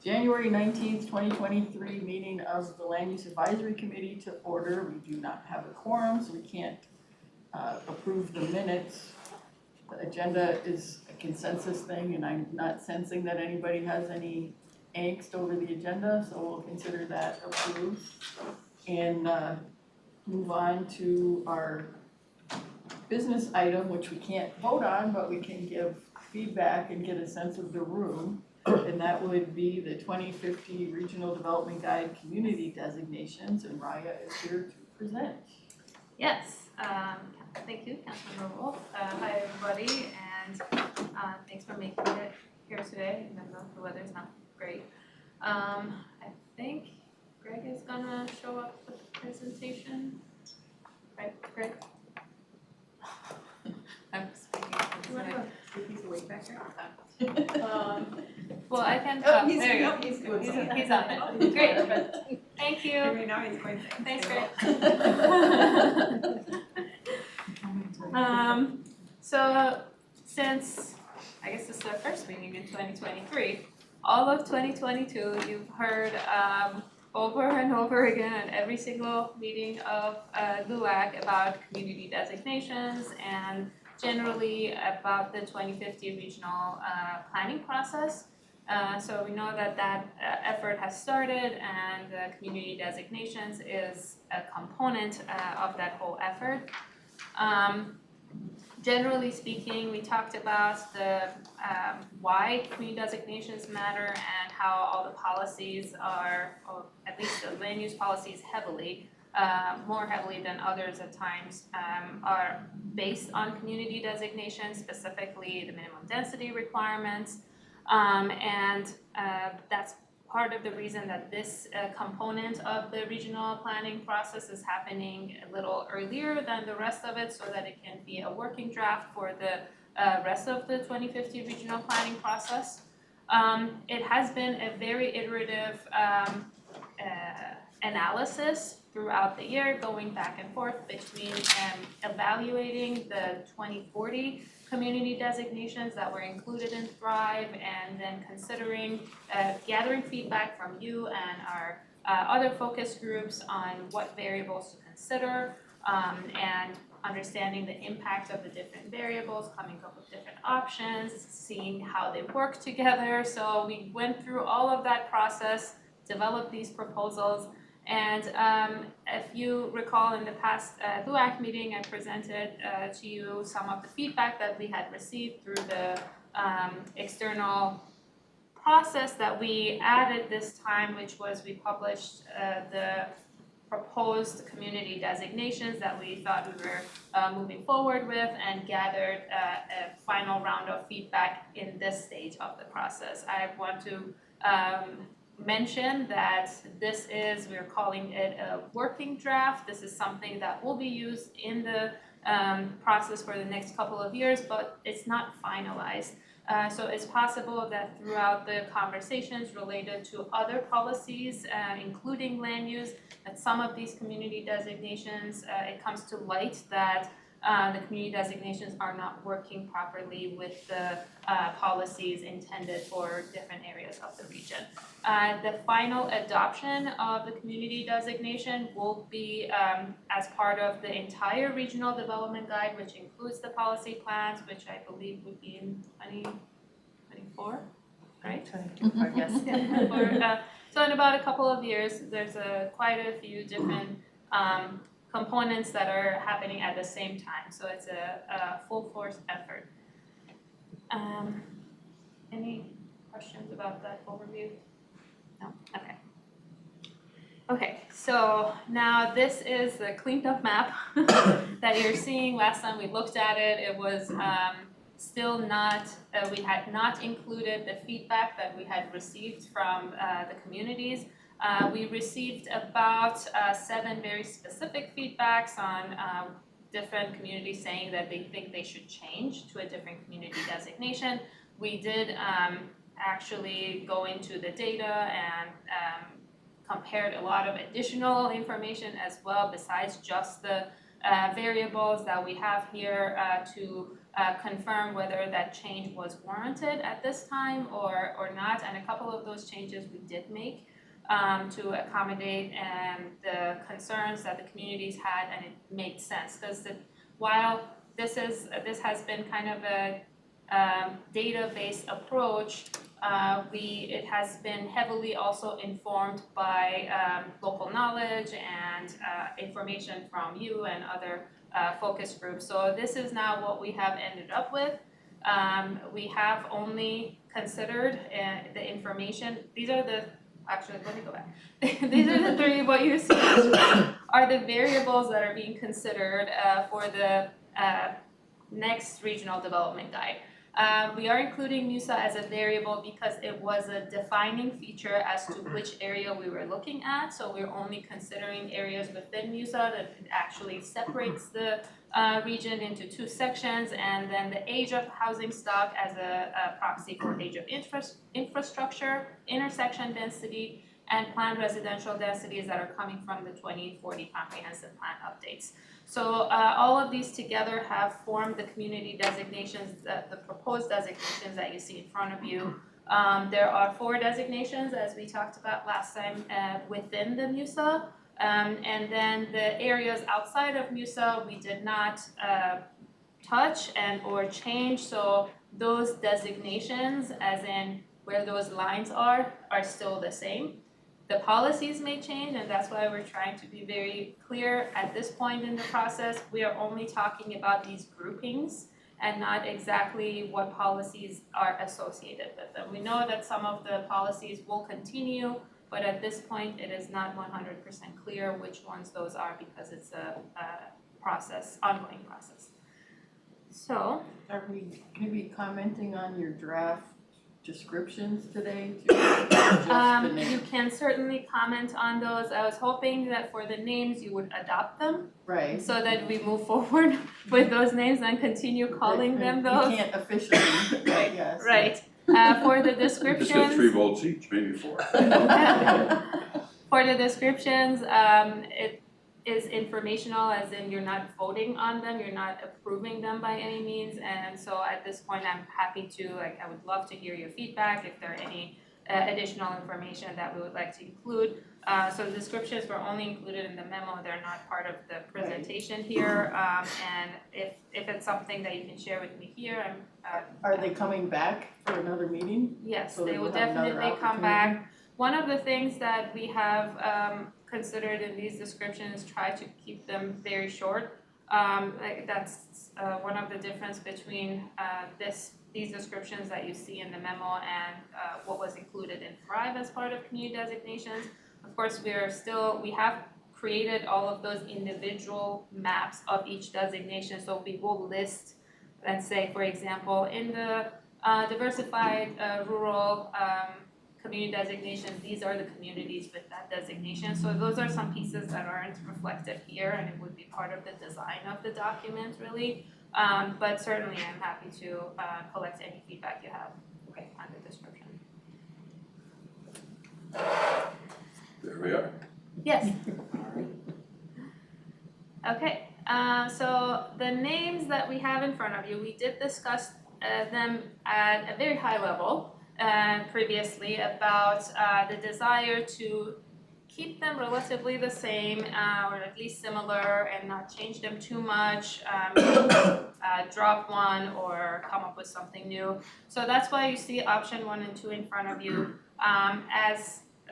January 19th, 2023 meeting of the Land Use Advisory Committee to order. We do not have a quorum, so we can't approve the minutes. The agenda is a consensus thing, and I'm not sensing that anybody has any angst over the agenda, so we'll consider that approved. And move on to our business item, which we can't vote on, but we can give feedback and get a sense of the room. And that would be the 2050 Regional Development Guide Community Designations, and Raya is here to present. Yes, thank you, Councilmember Wolf. Hi, everybody, and thanks for making it here today, even though the weather's not great. I think Greg is gonna show up with the presentation. Right, Greg? I'm speaking. He's awake back here. Well, I can. Oh, there you go. he's good. He's on it. Great. Thank you. Right now he's going. Thanks, Greg. So since I guess this is our first meeting in 2023, all of 2022 you've heard over and over again at every single meeting of LUAC about community designations and generally about the 2050 regional planning process. So we know that effort has started, and community designations is a component of that whole effort. Generally speaking, we talked about the why community designations matter and how all the policies are, or at least the land use policies heavily, more heavily than others at times, are based on community designations, specifically the minimum density requirements. And that's part of the reason that this component of the regional planning process is happening a little earlier than the rest of it, so that it can be a working draft for the rest of the 2050 regional planning process. It has been a very iterative analysis throughout the year, going back and forth between evaluating the 2040 community designations that were included in Thrive, and then considering gathering feedback from you and our other focus groups on what variables to consider, and understanding the impact of the different variables, coming up with different options, seeing how they work together. So we went through all of that process, developed these proposals. And if you recall, in the past LUAC meeting, I presented to you some of the feedback that we had received through the external process that we added this time, which was we published the proposed community designations that we thought we were moving forward with, and gathered a final round of feedback in this stage of the process. I want to mention that this is, we're calling it a working draft. This is something that will be used in the process for the next couple of years, but it's not finalized. So it's possible that throughout the conversations related to other policies, including land use, that some of these community designations, it comes to light that the community designations are not working properly with the policies intended for different areas of the region. The final adoption of the community designation will be as part of the entire regional development guide, which includes the policy plans, which I believe would be in 2024, right? 2024, yes. Yeah. So in about a couple of years, there's quite a few different components that are happening at the same time. So it's a full force effort. Any questions about that overview? No? Okay. Okay, so now this is the cleaned up map that you're seeing. Last time we looked at it, it was still not, we had not included the feedback that we had received from the communities. We received about 7 very specific feedbacks on different communities saying that they think they should change to a different community designation. We did actually go into the data and compared a lot of additional information as well, besides just the variables that we have here to confirm whether that change was warranted at this time or not, and a couple of those changes we did make to accommodate the concerns that the communities had, and it made sense, because while this has been kind of a data-based approach, it has been heavily also informed by local knowledge and information from you and other focus groups. So this is now what we have ended up with. We have only considered the information. Actually, let me go back. These are the three, what you see are the variables that are being considered for the next regional development guide. We are including MUSA as a variable because it was a defining feature as to which area we were looking at. So we're only considering areas within MUSA that it actually separates the region into two sections, and then the age of housing stock as a proxy for age of infrastructure, intersection density, and planned residential densities that are coming from the 2040 comprehensive plan updates. So all of these together have formed the community designations, the proposed designations that you see in front of you. There are 4 designations, as we talked about last time, within the MUSA. And then the areas outside of MUSA we did not touch or change. So those designations, as in where those lines are still the same. The policies may change, and that's why we're trying to be very clear at this point in the process. We are only talking about these groupings and not exactly what policies are associated with them. We know that some of the policies will continue, but at this point it is not 100% clear which ones those are, because it's a ongoing process. So, Are we maybe commenting on your draft descriptions today too? Just the you name. can certainly comment on those. I was hoping that for the names you would adopt them, Right. so that we move forward with those names and continue calling them those. You can't officially, Right, yes. right. For the Just get 3 descriptions, votes each, maybe 4. for the descriptions, it is informational, as in you're not voting on them, you're not approving them by any means. And so at this point, I'm happy to, I would love to hear your feedback if there are any additional information that we would like to include. So the descriptions were only included in the memo, they're not part of the presentation here. And if it's something that you can share with me here, Are they coming back for another meeting? yes, So they that will we'll have another definitely come opportunity? back. One of the things that we have considered in these descriptions, try to keep them very short. That's one of the difference between these descriptions that you see in the memo and what was included in Thrive as part of community designations. Of course, we have created all of those individual maps of each designation, so we will list, let's say, for example, in the diversified rural community designation, these are the communities with that designation. So those are some pieces that aren't reflected here, and it would be part of the design of the document, really. But certainly I'm happy to collect any feedback you have on the description. There we are. Yes. Okay, so the names that we have in front of you, we did discuss them at a very high level previously about the desire to keep them relatively the same or at least similar and not change them too much, drop one or come up with something new. So that's why you see option 1 and 2 in front of you.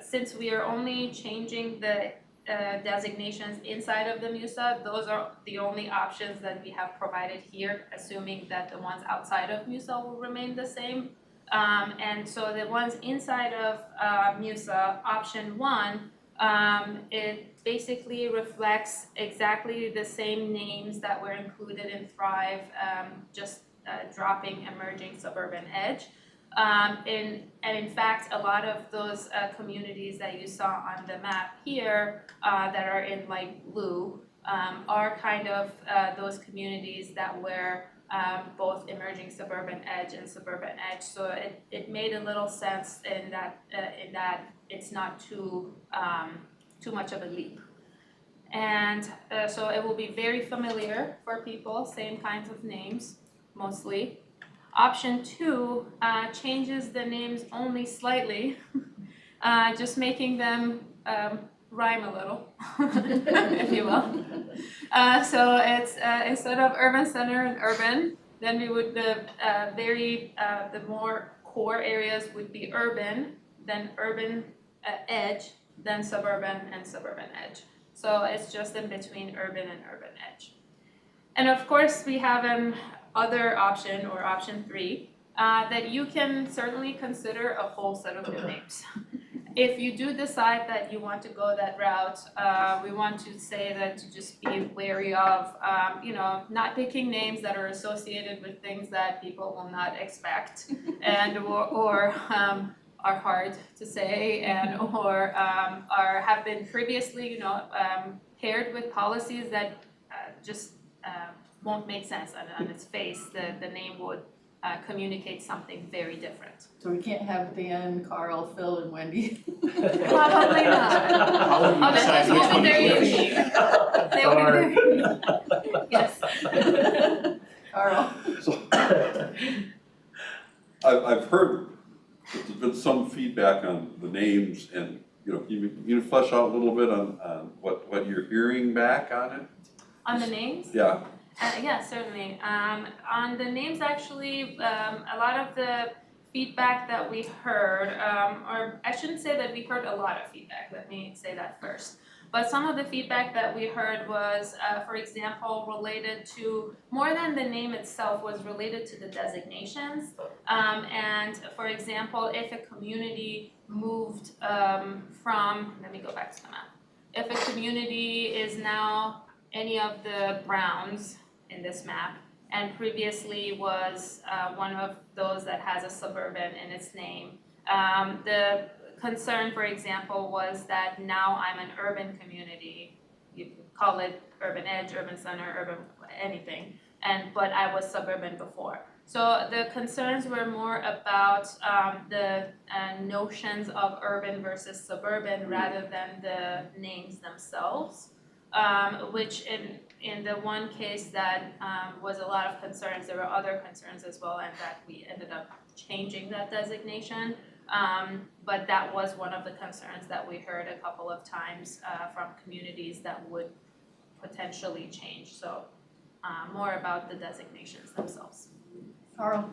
Since we are only changing the designations inside of the MUSA, those are the only options that we have provided here, assuming that the ones outside of MUSA will remain the same. And so the ones inside of MUSA, option 1, it basically reflects exactly the same names that were included in Thrive, just dropping emerging suburban edge. And in fact, a lot of those communities that you saw on the map here that are in light blue are kind of those communities that were both emerging suburban edge and suburban edge. So it made a little sense in that it's not too much of a leap. And so it will be very familiar for people, same kinds of names. mostly. Option 2 changes the names only slightly, just making them rhyme a little, if you will. So it's instead of urban center and urban, then we would the more core areas would be urban, then urban edge, then suburban and suburban edge. So it's just in between urban and urban edge. And of course, we have an other option, or option 3, that you can certainly consider a whole set of new names. If you do decide that you want to go that route, we want to say that to just be wary of, not picking names that are associated with things that people will not expect, and or are hard to say, and or have been previously, paired with policies that just won't make sense on its face. The name would communicate something very different. So we can't have Dan, Carl, Phil, and Wendy. Probably not. How would you decide which one to They will be very unique. Yes. Carl. So, I've heard that there's been some feedback on the names, and, you flesh out a little bit on what you're hearing back on it? On the names? Yeah. Yeah, certainly. On the names, actually, a lot of the feedback that we heard, or I shouldn't say that we heard a lot of feedback, let me say that first. But some of the feedback that we heard was, for example, related to, more than the name itself, was related to the designations. And for example, if a community moved from, let me go back to the map. If a community is now any of the browns in this map, and previously was one of those that has a suburban in its name. The concern, for example, was that now I'm an urban community, you can call it urban edge, urban center, urban anything, but I was suburban before. So the concerns were more about the notions of urban versus suburban rather than the names themselves. Which in the one case that was a lot of concerns, there were other concerns as well, and that we ended up changing that designation. But that was one of the concerns that we heard a couple of times from communities that would potentially change. So more about the designations themselves. Carl.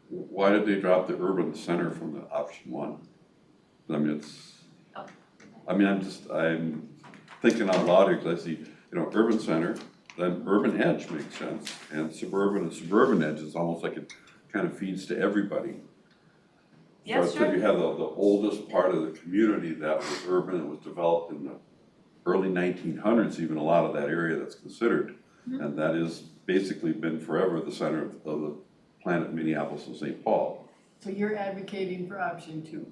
Why did they drop the urban center from the option 1? I mean, I'm thinking out loud here, because I see, urban center, then urban edge makes sense, and suburban edge is almost like it kind of feeds to everybody. Yes, So sure. you have the oldest part of the community that was urban, it was developed in the early 1900s, even a lot of that area that's considered, and that has basically been forever the center of the planet Minneapolis and St. Paul. So you're advocating for option 2?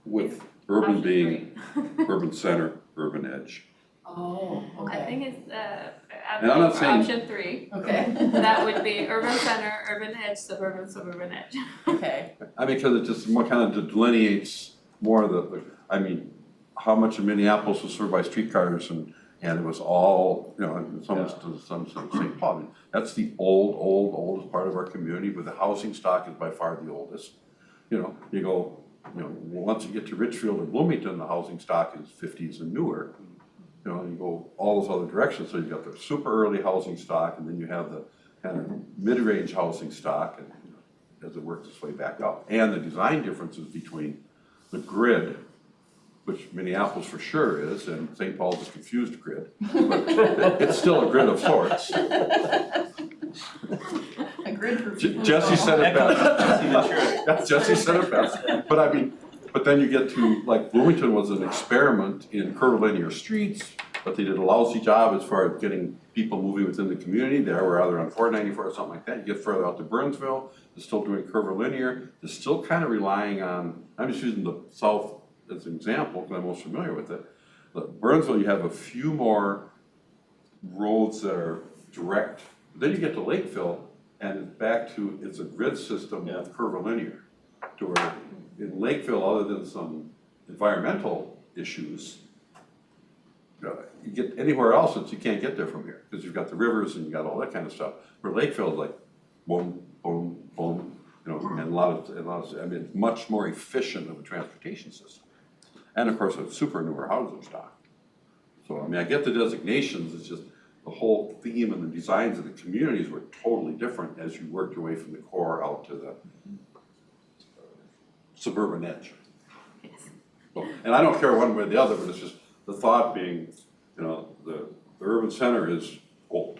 With urban Option being urban center, urban edge. Oh, okay. I think it's And I'm not for saying- option 3. Okay. That would be urban center, urban edge, suburban edge. Okay. I mean, because it just more kind of delineates more of how much of Minneapolis was served by streetcars, and it was all, some St. Paul. I mean, that's the oldest part of our community, but the housing stock is by far the oldest. You go, once you get to Richfield or Bloomington, the housing stock is 50s and newer. You go all those other directions, so you've got the super early housing stock, and then you have the kind of mid-range housing stock, and as it works its way back up. And the design differences between the grid, which Minneapolis for sure is, and St. Paul's a confused grid, but it's still a grid of sorts. A grid for people. Jesse said it best. Jesse said it best. But then you get to, like, Bloomington was an experiment in curvilinear streets, but they did a lousy job as far as getting people moving within the community. They were either on 494 or something like that. You get further out to Burnsville, they're still doing curvilinear. They're still kind of relying on, I'm just using the south as an example because I'm most familiar with it. But Burnsville, you have a few more roads that are direct. Then you get to Lakeville, and it's back to, it's a grid system with curvilinear. To where in Lakeville, other than some environmental issues, you get anywhere else that you can't get there from here, because you've got the rivers and you got all that kind of stuff. Where Lakeville is like boom, boom, boom, you know, and a lot of, I mean, it's much more efficient of a transportation system. And of course, a super newer housing stock. So, I mean, I get the designations, it's just the whole theme and the designs of the communities were totally different as you worked your way from the core out to the suburban edge. Yes. So, and I don't care one way or the other, but it's just the thought being, you know, the urban center is old.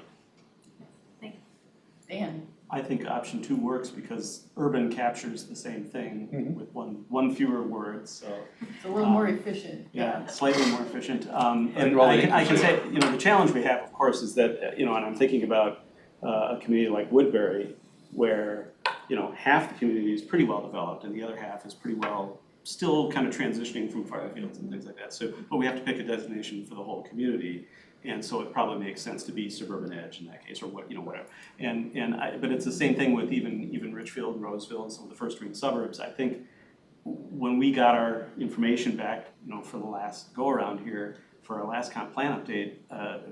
Dan, I think option 2 works because urban captures the same thing with one fewer word, so. it's a little more efficient. Yeah, slightly more efficient. And think all the I can agencies say, you know, the challenge we have, of course, is that, you know, and I'm thinking about a community like Woodbury, where, you know, half the community is pretty well developed and the other half is pretty well still kind of transitioning from farm fields and things like that. So, but we have to pick a designation for the whole community. And so it probably makes sense to be suburban edge in that case, or what, you know, whatever. But it's the same thing with even Richfield, Roseville, and some of the first ring suburbs. I think when we got our information back, you know, for the last go around here, for our last comp plan update,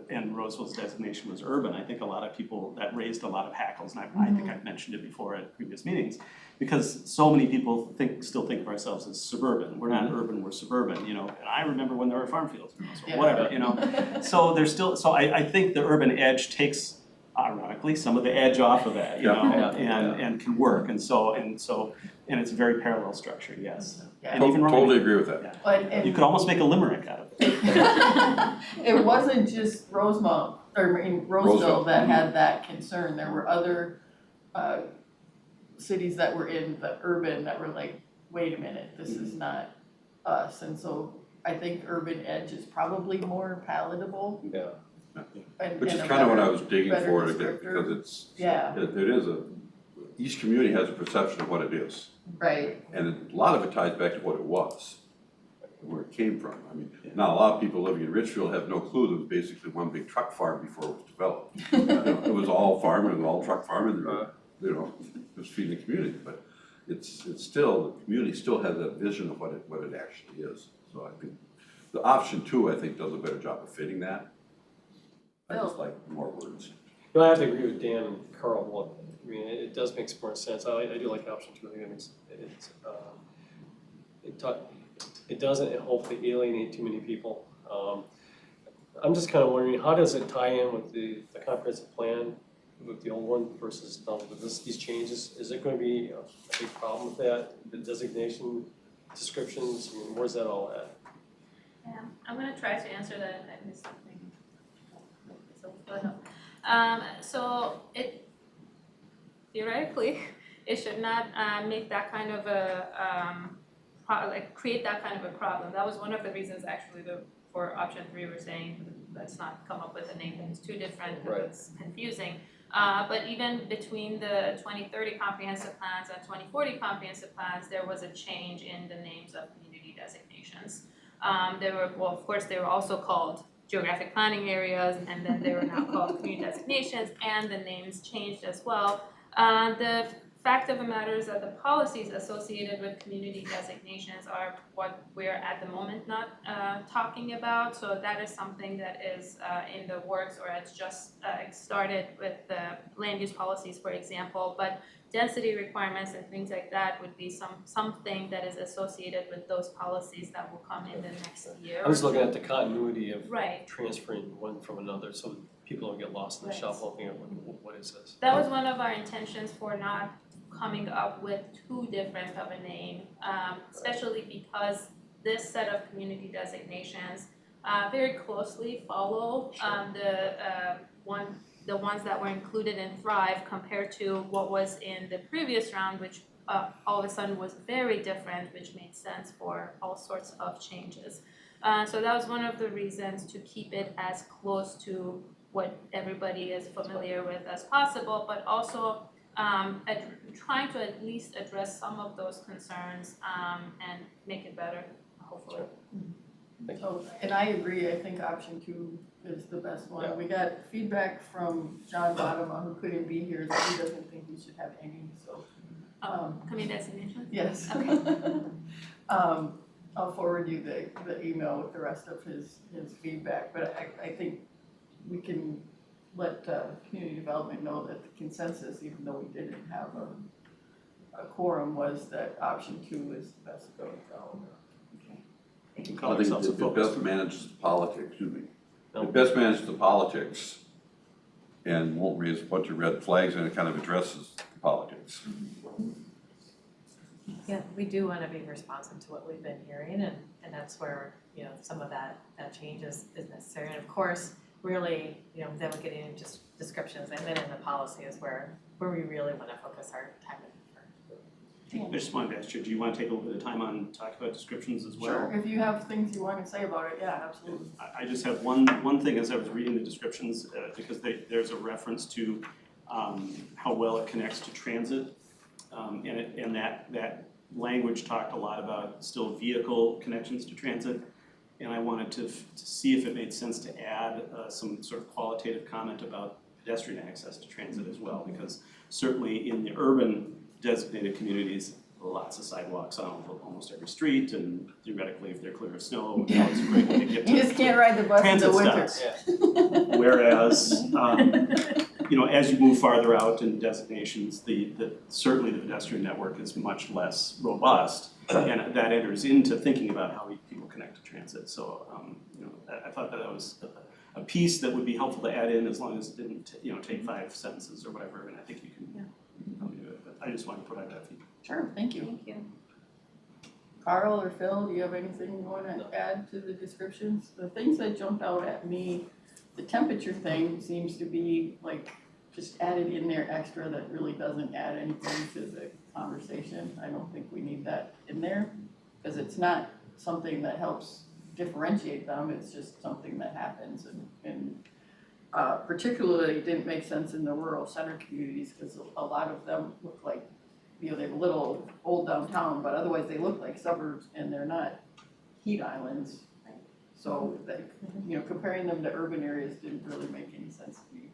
and Roseville's designation was urban, I think a lot of people, that raised a lot of hackles, and I think I've mentioned it before at previous meetings, because so many people still think of ourselves as suburban. We're not urban, we're suburban, you know, and I remember when there were farm fields, you know, so whatever, you know. So there's still, so I think the urban edge takes, ironically, some of the edge off of that, you know, and can work, and it's a very parallel structure, yes. Yeah. And even Totally agree with that. But you could almost make a limerick out of it. it wasn't just Rosemont, or I mean Roseville that had that concern. There were other cities that were in the urban that were like, wait a minute, this is not us. And so I think urban edge is probably more palatable. Yeah. Which is and a kind of what I better- was digging better for to get, descriptor. because it's, Yeah, it is each community has a perception of what it is. right. And a lot of it ties back to what it was, where it came from. I mean, now a lot of people living in Richfield have no clue that it was basically one big truck farm before it was developed. You know, it was all farming, it was all truck farming, you know, it was feeding the community, but it's still, the community still has that vision of what it actually is. So I think, the option 2, I think, does a better job of fitting that. I just like more words. No, I have to agree with Dan and Carl. Well, I mean, it does make more sense. I do like option 2. I think it doesn't hopefully alienate too many people. I'm just kind of wondering, how does it tie in with the comprehensive plan, with the old one versus now with these changes? Is it going to be a big problem with that? The designation descriptions, I mean, where's that all at? Yeah, I'm gonna try to answer that if I missed something. So it, theoretically, it should not make that kind of a, create that kind of a problem. That was one of the reasons actually for option 3 we're saying, let's not come up with a name that is too different, because it's confusing. But even between the 2030 comprehensive plans and 2040 comprehensive plans, there was a change in the names of community designations. Of course, they were also called geographic planning areas, and then they were now called community designations, and the names changed as well. The fact of the matter is that the policies associated with community designations are what we're at the moment not talking about. So that is something that is in the works, or it's just started with the land use policies, for example. But density requirements and things like that would be something that is associated with those policies that will come in the next year. I'm just looking at the continuity of Right. transferring one from another, so people don't get lost in the shuffle looking at what is this. That was one of our intentions for not coming up with too different of a name, especially because this set of community designations very closely follow the ones that were included in Thrive compared to what was in the previous round, which all of a sudden was very different, which made sense for all sorts of changes. So that was one of the reasons to keep it as close to what everybody is familiar with as possible, but also trying to at least address some of those concerns and make it better, hopefully. So, and I agree, I think option 2 is the best one. Yeah. We got feedback from John Bottoма, who couldn't be here, that he doesn't think we should have any, so. Community designations? Yes. I'll forward you the email with the rest of his feedback, but I think we can let community development know that the consensus, even though we didn't have a quorum, was that option 2 is the best go. Okay. We can I call think ourselves a it focus best group. manages the politics, excuse me. No. It best manages the politics and won't raise a bunch of red flags, and it kind of addresses the politics. Yeah, we do wanna be responsive to what we've been hearing and that's where, you know, some of that change is necessary. And of course, really, you know, then we're getting into just descriptions and then in the policy is where we really wanna focus our time and effort. I just wanted to ask you, do you want to take a little bit of time on talking about descriptions as well? Sure, if you have things you want to say about it, yeah, absolutely. I just have one thing as I was reading the descriptions, because there's a reference to how well it connects to transit. And that language talked a lot about still vehicle connections to transit. And I wanted to see if it made sense to add some sort of qualitative comment about pedestrian access to transit as well, because certainly in the urban designated communities, lots of sidewalks on almost every street, and theoretically, if they're clear of snow, it's a great way to get to. You just can't ride the bus in the transit winter. stops. Whereas, you know, as you move farther out in designations, certainly the pedestrian network is much less robust, and that enters into thinking about how people connect to transit. So, you know, I thought that was a piece that would be helpful to add in as long as it didn't, you know, take 5 sentences or whatever, and I think you can probably do it, but I just wanted to provide that feedback. Sure, thank you. Thank you. Carl or Phil, do you have anything you want to add to the descriptions? The things that jumped out at me, the temperature thing seems to be like just added in there extra that really doesn't add anything to the conversation. I don't think we need that in there because it's not something that helps differentiate them, it's just something that happens and particularly it didn't make sense in the rural center communities because a lot of them look like, you know, they have a little old downtown, but otherwise they look like suburbs and they're not heat islands. So, you know, comparing them to urban areas didn't really make any sense to me.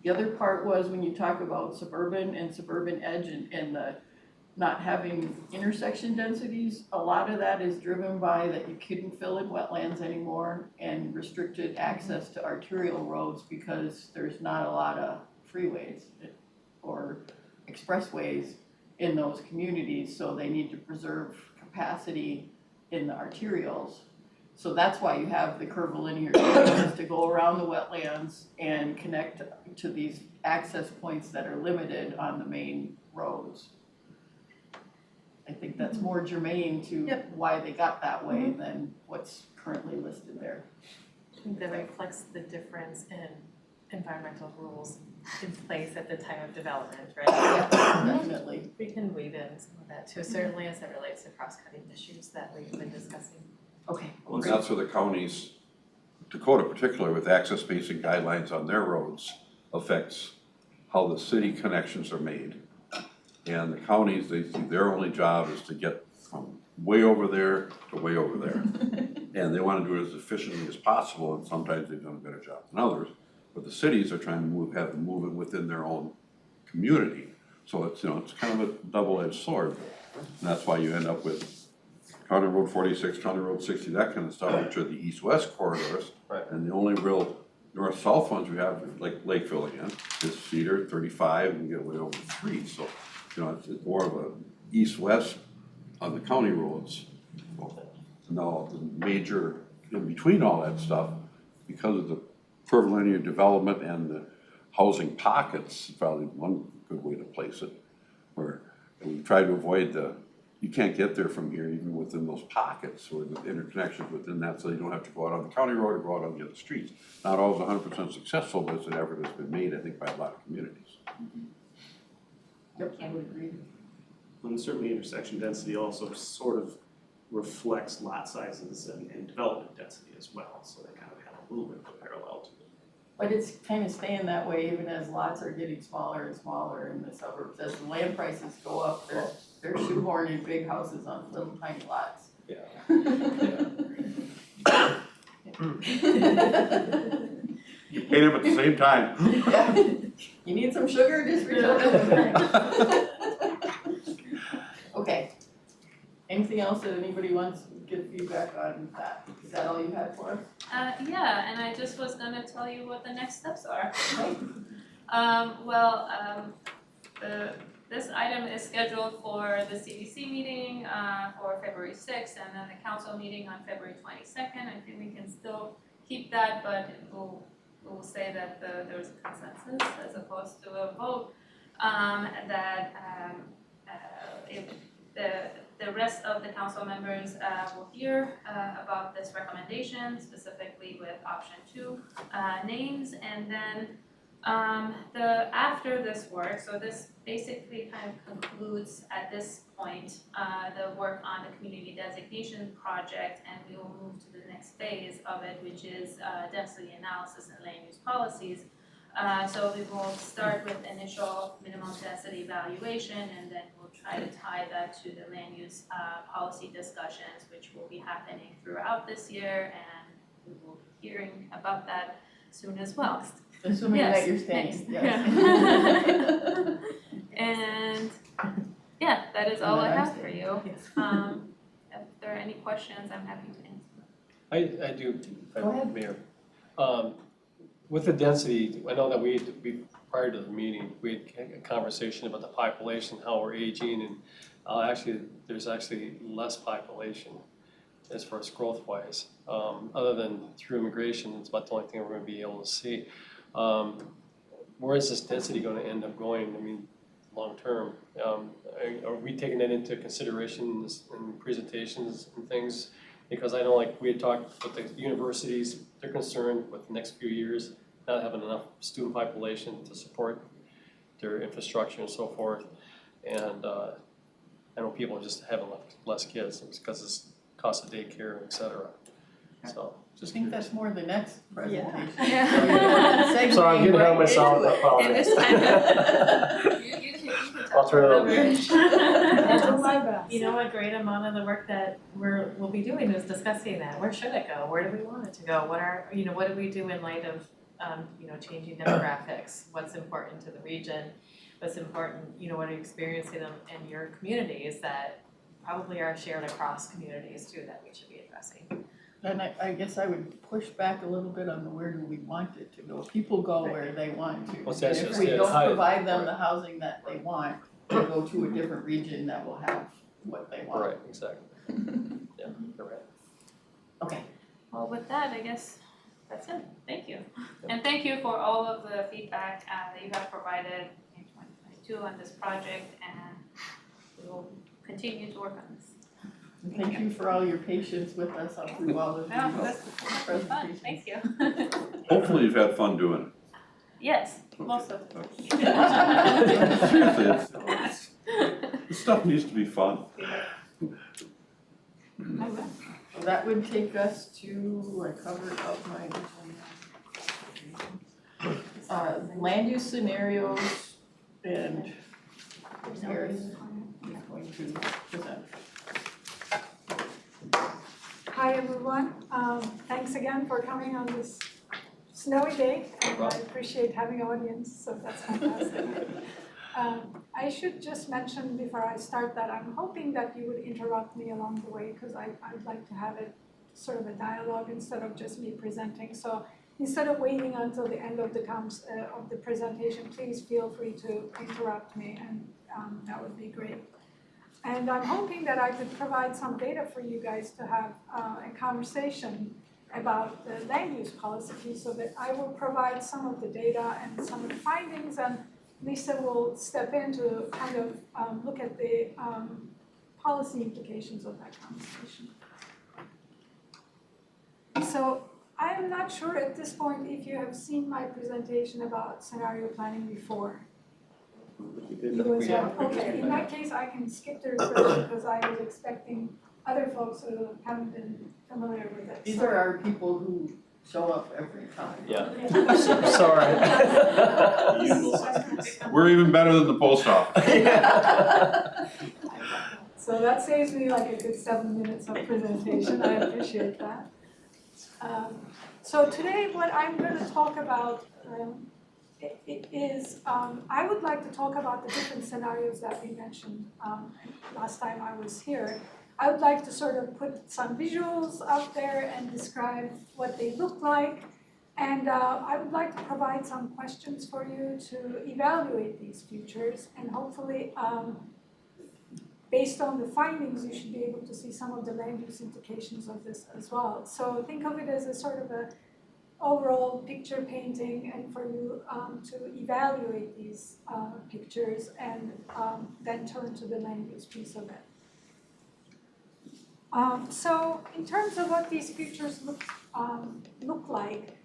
The other part was when you talk about suburban and suburban edge and the not having intersection densities, a lot of that is driven by that you couldn't fill in wetlands anymore and restricted access to arterial roads because there's not a lot of freeways or expressways in those communities, so they need to preserve capacity in the arterials. So that's why you have the curvilinear areas to go around the wetlands and connect to these access points that are limited on the main roads. I think that's more germane to why they got that way than what's currently listed there. I think that reflects the difference in environmental rules in place at the time of development, right? Yeah, definitely. We can weave in some of that too, certainly as it relates to cross-cutting issues that we've been discussing. Okay. And that's where the counties, Dakota particularly, with access spacing guidelines on their roads, affects how the city connections are made. And the counties, they see their only job is to get from way over there to way over there. And they want to do it as efficiently as possible, and sometimes they've done a better job than others. But the cities are trying to have them move it within their own community. So it's, you know, it's kind of a double-edged sword. And that's why you end up with County Road 46, County Road 60, that kind of stuff, which are the east-west corridors. Right. And the only real north-south ones we have, like Lakeville again, is Cedar, 35, and get way over 3. So, you know, it's more of a east-west on the county roads. Now, the major, in between all that stuff, because of the curvilinear development and the housing pockets, probably one good way to place it, where we try to avoid you can't get there from here even within those pockets or the interconnections within that, so you don't have to go out on the county road or go out on the other streets. Not always 100% successful, but it's an effort that's been made, I think, by a lot of communities. Yep, I would agree. And certainly intersection density also sort of reflects lot sizes and development density as well, so they kind of have a little bit of a parallel to it. But it's kind of staying that way even as lots are getting smaller and smaller in the suburbs. As the land prices go up, they're shoehorning big houses on little tiny lots. Yeah. You pay them at the same time. Yeah. You need some sugar, just reach out to Okay. Anything else that anybody wants to give feedback on that? that all you had for us? Yeah, and I just was gonna tell you what the next steps are. Okay. This item is scheduled for the CDC meeting for February 6th, and then the council meeting on February 22nd. I think we can still keep that, but we'll say that there's a consensus as opposed to a vote, if the rest of the council members will hear about this recommendation, specifically with option 2 names, and then after this work, so this basically kind of concludes at this point the work on the community designation project, and we will move to the next phase of it, which is density analysis and land use policies. So we will start with initial minimum density evaluation, and then we'll try to tie that to the land use policy discussions, which will be happening throughout this year, and we will be hearing about that soon as well. Assuming Yes, that you're staying, thanks. yes. And yeah, that is all I have for you. Yes. If there are any questions, I'm happy to answer. I do, Go ahead. Mayor. With the density, I know that we prior to the meeting, we had a conversation about the population, how we're aging, and there's actually less population as far as growth-wise. Other than through immigration, it's about the only thing we're gonna be able to see. Where is this density gonna end up going, I mean, long-term? Are we taking that into consideration in presentations and things? Because I know, like, we had talked with the universities, they're concerned with the next few years not having enough student population to support their infrastructure and so forth. And I know people are just having less kids because it's cost of daycare, et cetera. So, I just think curious. that's more the next presentation. Yeah. So I'm getting ahead of myself, I apologize. And this time, you can I'll turn it over. And do my also, best. you know, a great amount of the work that we'll be doing is discussing that. Where should it go? Where do we want it to go? What do we do in light of, changing demographics? What's important to the region? What's important, what are you experiencing in your communities that probably are shared across communities too that we should be addressing? And I guess I would push back a little bit on the where do we want it to go. People go where they want to. Well, And that's if just we it. don't Hi. provide them the housing that they want, they go to a different region that will have what they want. Right, exactly. Yeah, you're right. Okay. Well, with that, I guess that's it. Thank you. And thank you for all of the feedback that you have provided in 2022 on this project, and we will continue to work on this. And thank you for all your patience with us up through all of Yeah, these that's fun. presentations. Thank you. Hopefully you've had fun doing it. Yes, most of it. Seriously, this stuff needs to be fun. So that would take us to, I covered up my agenda. Land use scenarios, and Baris is going to present. Hi, everyone. Thanks again for coming on this snowy day, and I appreciate having an audience, so that's fantastic. I should just mention before I start that I'm hoping that you would interrupt me along the way, because I'd like to have it sort of a dialogue instead of just me presenting. So instead of waiting until the end of the presentation, please feel free to interrupt me, and that would be great. And I'm hoping that I could provide some data for you guys to have a conversation about the land use policy, so that I will provide some of the data and some of the findings, and Lisa will step in to kind of look at the policy implications of that conversation. So I am not sure at this point if you have seen my presentation about scenario planning before. You guys have? Okay, in that case, I can skip the refresher because I was expecting other folks who haven't been familiar with it. These are our people who show up every time. Yeah. Sorry. We're even better than the post office. So that saves me like a good 7 minutes of presentation. I appreciate that. So today, what I'm going to talk about is I would like to talk about the different scenarios that we mentioned last time I was here. I would like to sort of put some visuals up there and describe what they look like. And I would like to provide some questions for you to evaluate these futures, and hopefully, based on the findings, you should be able to see some of the land use implications of this as well. So think of it as a sort of a overall picture painting, and for you to evaluate these pictures and then turn to the land use piece of it. So in terms of what these futures look like,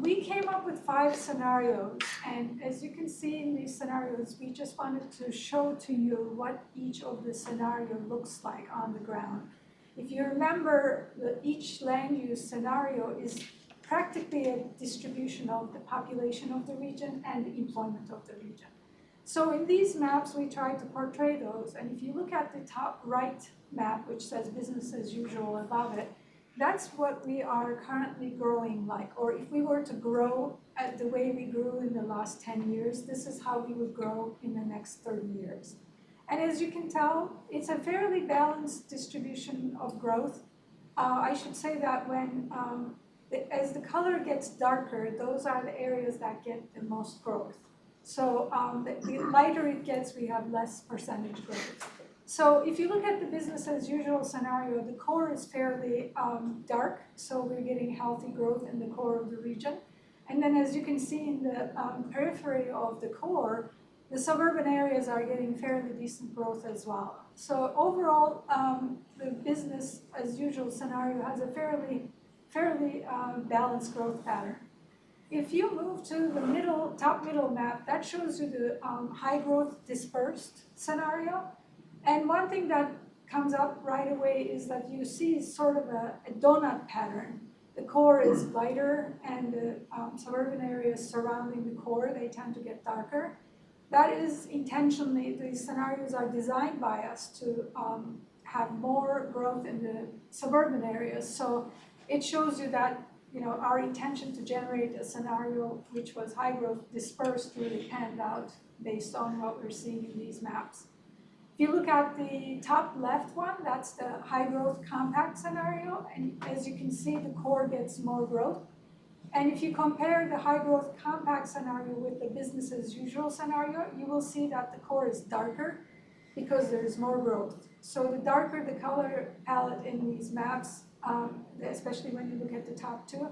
we came up with 5 scenarios, and as you can see in these scenarios, we just wanted to show to you what each of the scenario looks like on the ground. If you remember, each land use scenario is practically a distribution of the population of the region and the employment of the region. So in these maps, we try to portray those, and if you look at the top right map, which says business as usual above it, that's what we are currently growing like, or if we were to grow at the way we grew in the last 10 years, this is how we would grow in the next 30 years. And as you can tell, it's a fairly balanced distribution of growth. I should say that when, as the color gets darker, those are the areas that get the most growth. So the lighter it gets, we have less percentage growth. So if you look at the business as usual scenario, the core is fairly dark, so we're getting healthy growth in the core of the region. And then as you can see in the periphery of the core, the suburban areas are getting fairly decent growth as well. So overall, the business as usual scenario has a fairly balanced growth pattern. If you move to the top middle map, that shows you the high growth dispersed scenario. And one thing that comes up right away is that you see sort of a donut pattern. The core is lighter, and the suburban areas surrounding the core, they tend to get darker. That is intentionally, these scenarios are designed by us to have more growth in the suburban areas. So it shows you that, you know, our intention to generate a scenario which was high growth dispersed really panned out based on what we're seeing in these maps. If you look at the top left one, that's the high growth compact scenario, and as you can see, the core gets more growth. And if you compare the high growth compact scenario with the business as usual scenario, you will see that the core is darker because there's more growth. So the darker the color palette in these maps, especially when you look at the top 2,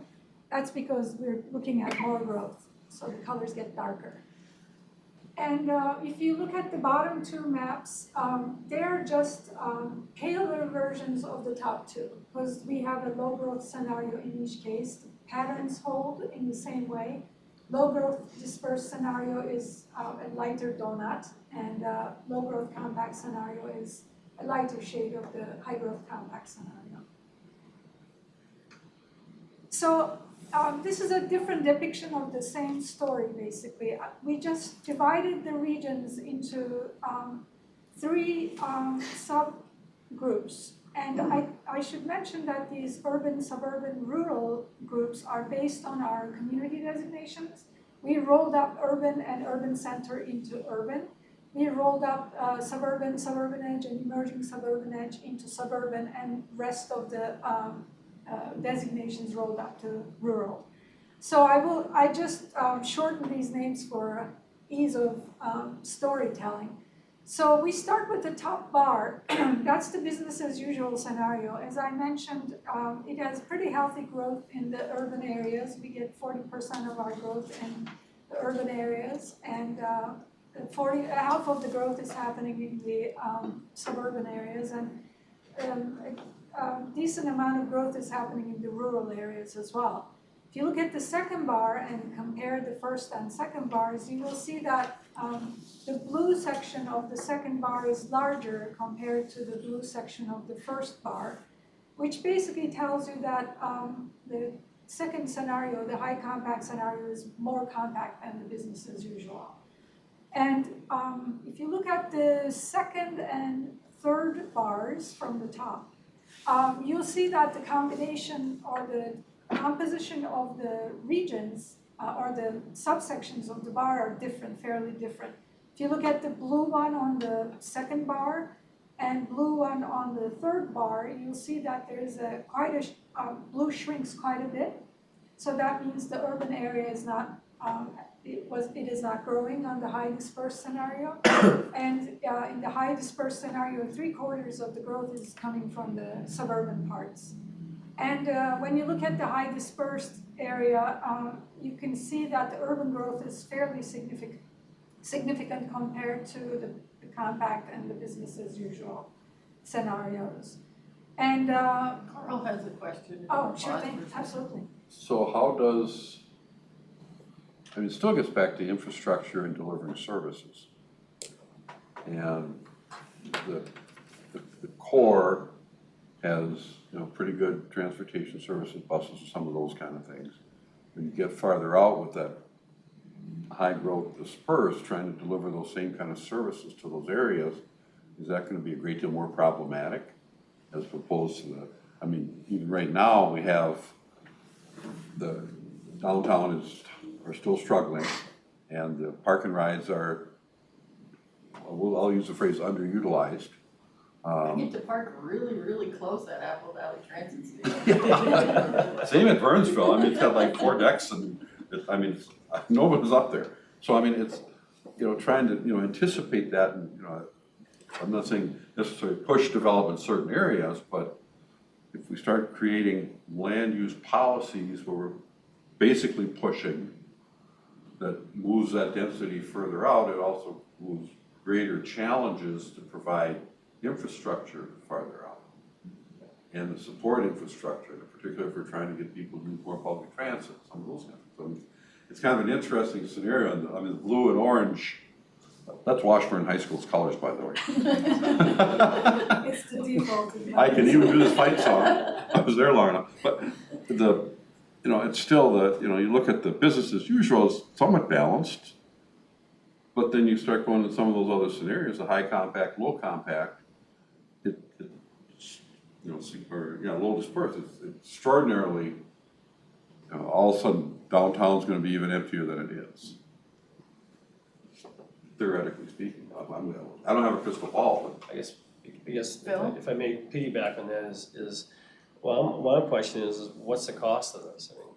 that's because we're looking at more growth. So the colors get darker. And if you look at the bottom 2 maps, they're just paler versions of the top 2, because we have a low growth scenario in each case. The patterns hold in the same way. Low growth dispersed scenario is a lighter donut, and low growth compact scenario is a lighter shade of the high growth compact scenario. So this is a different depiction of the same story, basically. We just divided the regions into 3 subgroups. And I should mention that these urban, suburban, rural groups are based on our community designations. We rolled up urban and urban center into urban. We rolled up suburban, suburban edge, and emerging suburban edge into suburban, and rest of the designations rolled up to rural. So I just shorten these names for ease of storytelling. So we start with the top bar. That's the business as usual scenario. As I mentioned, it has pretty healthy growth in the urban areas. We get 40% of our growth in the urban areas, and half of the growth is happening in the suburban areas, and a decent amount of growth is happening in the rural areas as well. If you look at the second bar and compare the first and second bars, you will see that the blue section of the second bar is larger compared to the blue section of the first bar, which basically tells you that the second scenario, the high compact scenario, is more compact than the business as usual. And if you look at the second and third bars from the top, you'll see that the combination or the composition of the regions or the subsections of the bar are different, fairly different. If you look at the blue one on the second bar, and blue one on the third bar, you'll see that there is blue shrinks quite a bit. So that means the urban area is not, it is not growing on the high dispersed scenario. And in the high dispersed scenario, 3/4 of the growth is coming from the suburban parts. And when you look at the high dispersed area, you can see that the urban growth is fairly significant compared to the compact and the business as usual scenarios. And Carl has a question. oh, sure thing, absolutely. So how does, I mean, it still gets back to infrastructure and delivering services. And the core has, you know, pretty good transportation services, buses, some of those kind of things. When you get farther out with that high growth dispersed, trying to deliver those same kind of services to those areas, is that going to be a great deal more problematic as opposed to the, I mean, even right now we have the downtown are still struggling and the park and rides are, well, I'll use the phrase underutilized. I get to park really, really close at Apple Valley Transit Station. Same at Burnsville, I mean, it's got like 4 decks and, I mean, no one's up there. So I mean, it's, you know, trying to, you know, anticipate that and, you know, I'm not saying necessarily push development in certain areas, but if we start creating land use policies where we're basically pushing that moves that density further out, it also moves greater challenges to provide infrastructure farther out. And the support infrastructure, particularly if we're trying to get people to use more public transit, some of those kinds of things. It's kind of an interesting scenario. I mean, blue and orange, that's Washburn High School's colors, by the way. It's the default. I can even do this fight song. I was there long enough. But the, you know, it's still the, you know, you look at the business as usual is somewhat balanced, but then you start going to some of those other scenarios, the high compact, low compact, it's, you know, or, you know, low dispersed. It's extraordinarily, you know, all of a sudden downtown's going to be even emptier than it is. Theoretically speaking, I don't have a crystal ball, but I guess Phil? if I may piggyback on that is well, one question is what's the cost of this? I mean,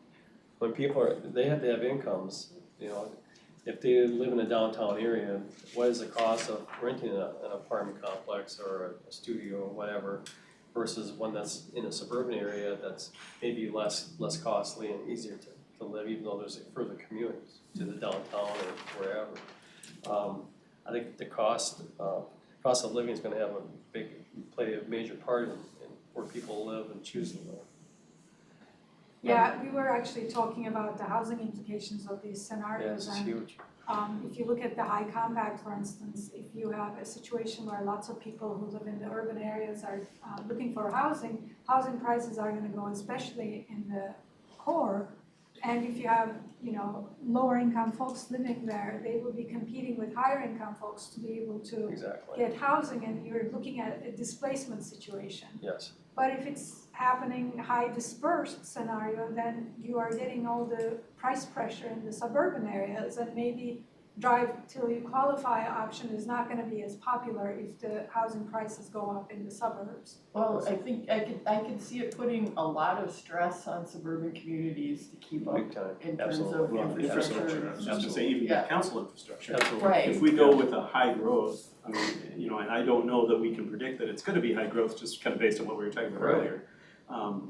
when people they have to have incomes, you know, if they live in a downtown area, what is the cost of renting an apartment complex or a studio or whatever versus one that's in a suburban area that's maybe less costly and easier to live, even though there's a further commute to the downtown or wherever. I think the cost of living is going to have play a major part in where people live and choose to live. Yeah, we were actually talking about the housing implications of these Yeah, scenarios. it's And huge. if you look at the high compact, for instance, if you have a situation where lots of people who live in the urban areas are looking for housing prices are going to go, especially in the core. And if you have, you know, lower income folks living there, they will be competing with higher income folks to be able to Exactly. get housing, and you're looking at a displacement situation. Yes. But if it's happening high dispersed scenario, then you are getting all the price pressure in the suburban areas, and maybe drive till you qualify option is not going to be as popular if the housing prices go up in the suburbs. Well, I think I could see it putting a lot of stress on suburban communities to keep up Big time. in terms Absolutely. of Well, infrastructure, I infrastructure. was just gonna say, even Yeah. the council infrastructure. Absolutely. Right. If we go with a high growth, I mean, you know, and I don't know that we can predict that it's gonna be high growth, just kind of based on what we were talking about Right. earlier.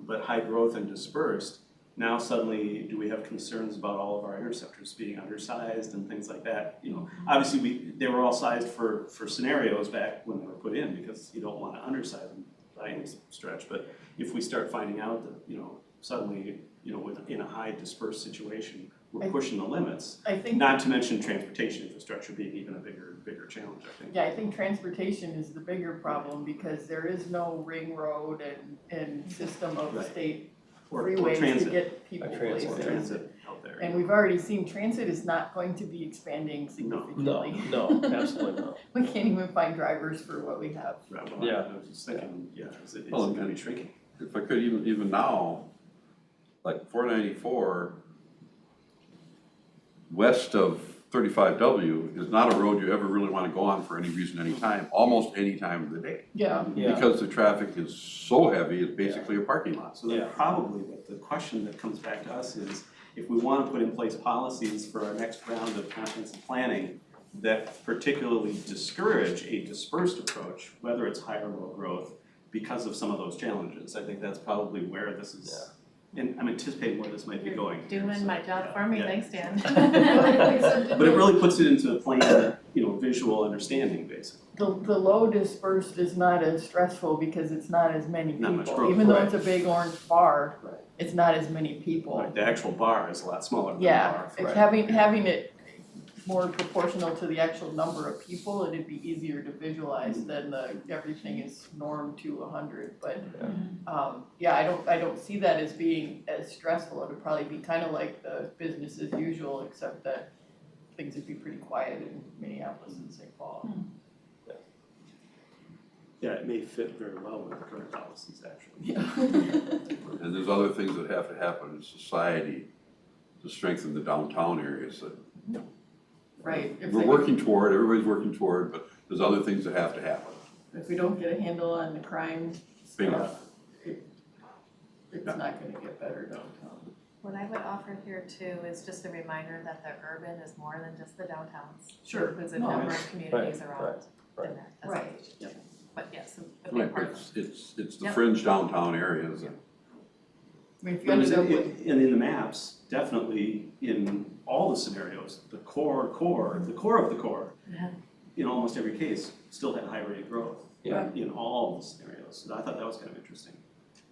But high growth and dispersed, now suddenly, do we have concerns about all of our interceptors being undersized and things like that? You know, obviously, they were all sized for scenarios back when they were put in, because you don't wanna undersize them by any stretch. But if we start finding out that, you know, suddenly, you know, in a high dispersed situation, we're pushing the limits. I think, Not to mention transportation infrastructure being even a bigger challenge, I think. yeah, I think transportation is the bigger problem because there is no ring road and system of Right. state Or freeways to transit, get people Or transit. places. transit out there. And we've already seen transit is not going to be expanding No, significantly. no, absolutely not. We can't even find drivers for what we have. Right, well, Yeah. I was just thinking, yeah, it's Well, gonna be tricky. if I could, even now, like 494, west of 35W is not a road you ever really wanna go on for any reason, anytime, almost any time of the day. Yeah, Yeah. Because the traffic is so heavy, it's basically a parking lot. So then Yeah. probably what the question that comes back to us is, if we wanna put in place policies for our next round of comprehensive planning that particularly discourage a dispersed approach, whether it's high or low growth, because of some of those challenges, I think that's probably where this is, and I'm anticipating where this might be going. here, Doing so, my job for me, yeah. thanks, Dan. But it really puts it into a plain, visual understanding, basically. the low dispersed is not as stressful because it's not as many Not much people, growth, even though right. it's a big orange bar, Right. it's not as many people. Like the actual bar is a lot smaller than the Yeah, bar. if right. having it more proportional to the actual number of people, it'd be easier to visualize than everything is normed to 100, but I don't see that as being as stressful. It would probably be kind of like the business as usual, except that things would be pretty quiet in Minneapolis and St. Paul. Yeah, it may fit very well with the current policies, actually. Yeah. And there's other things that have to happen in society to strengthen the downtown areas that Right. If we're they- working toward, everybody's working toward, but there's other things that have to happen. If we don't get a handle on the crime Bingo. stuff, it's not gonna get better downtown. What I would offer here too is just a reminder that the urban is more than just the downtowns. Sure. There's a No, number of communities right, around right. in that Right. designation. But yes, a Right, big part but of it's the Yep. fringe downtown areas that I mean, if you But ended up with, and in the maps, definitely in all the scenarios, the core of the core, Yeah. in almost every case, still had high rate of growth. Yeah. In all the scenarios, so I thought that was kind of interesting,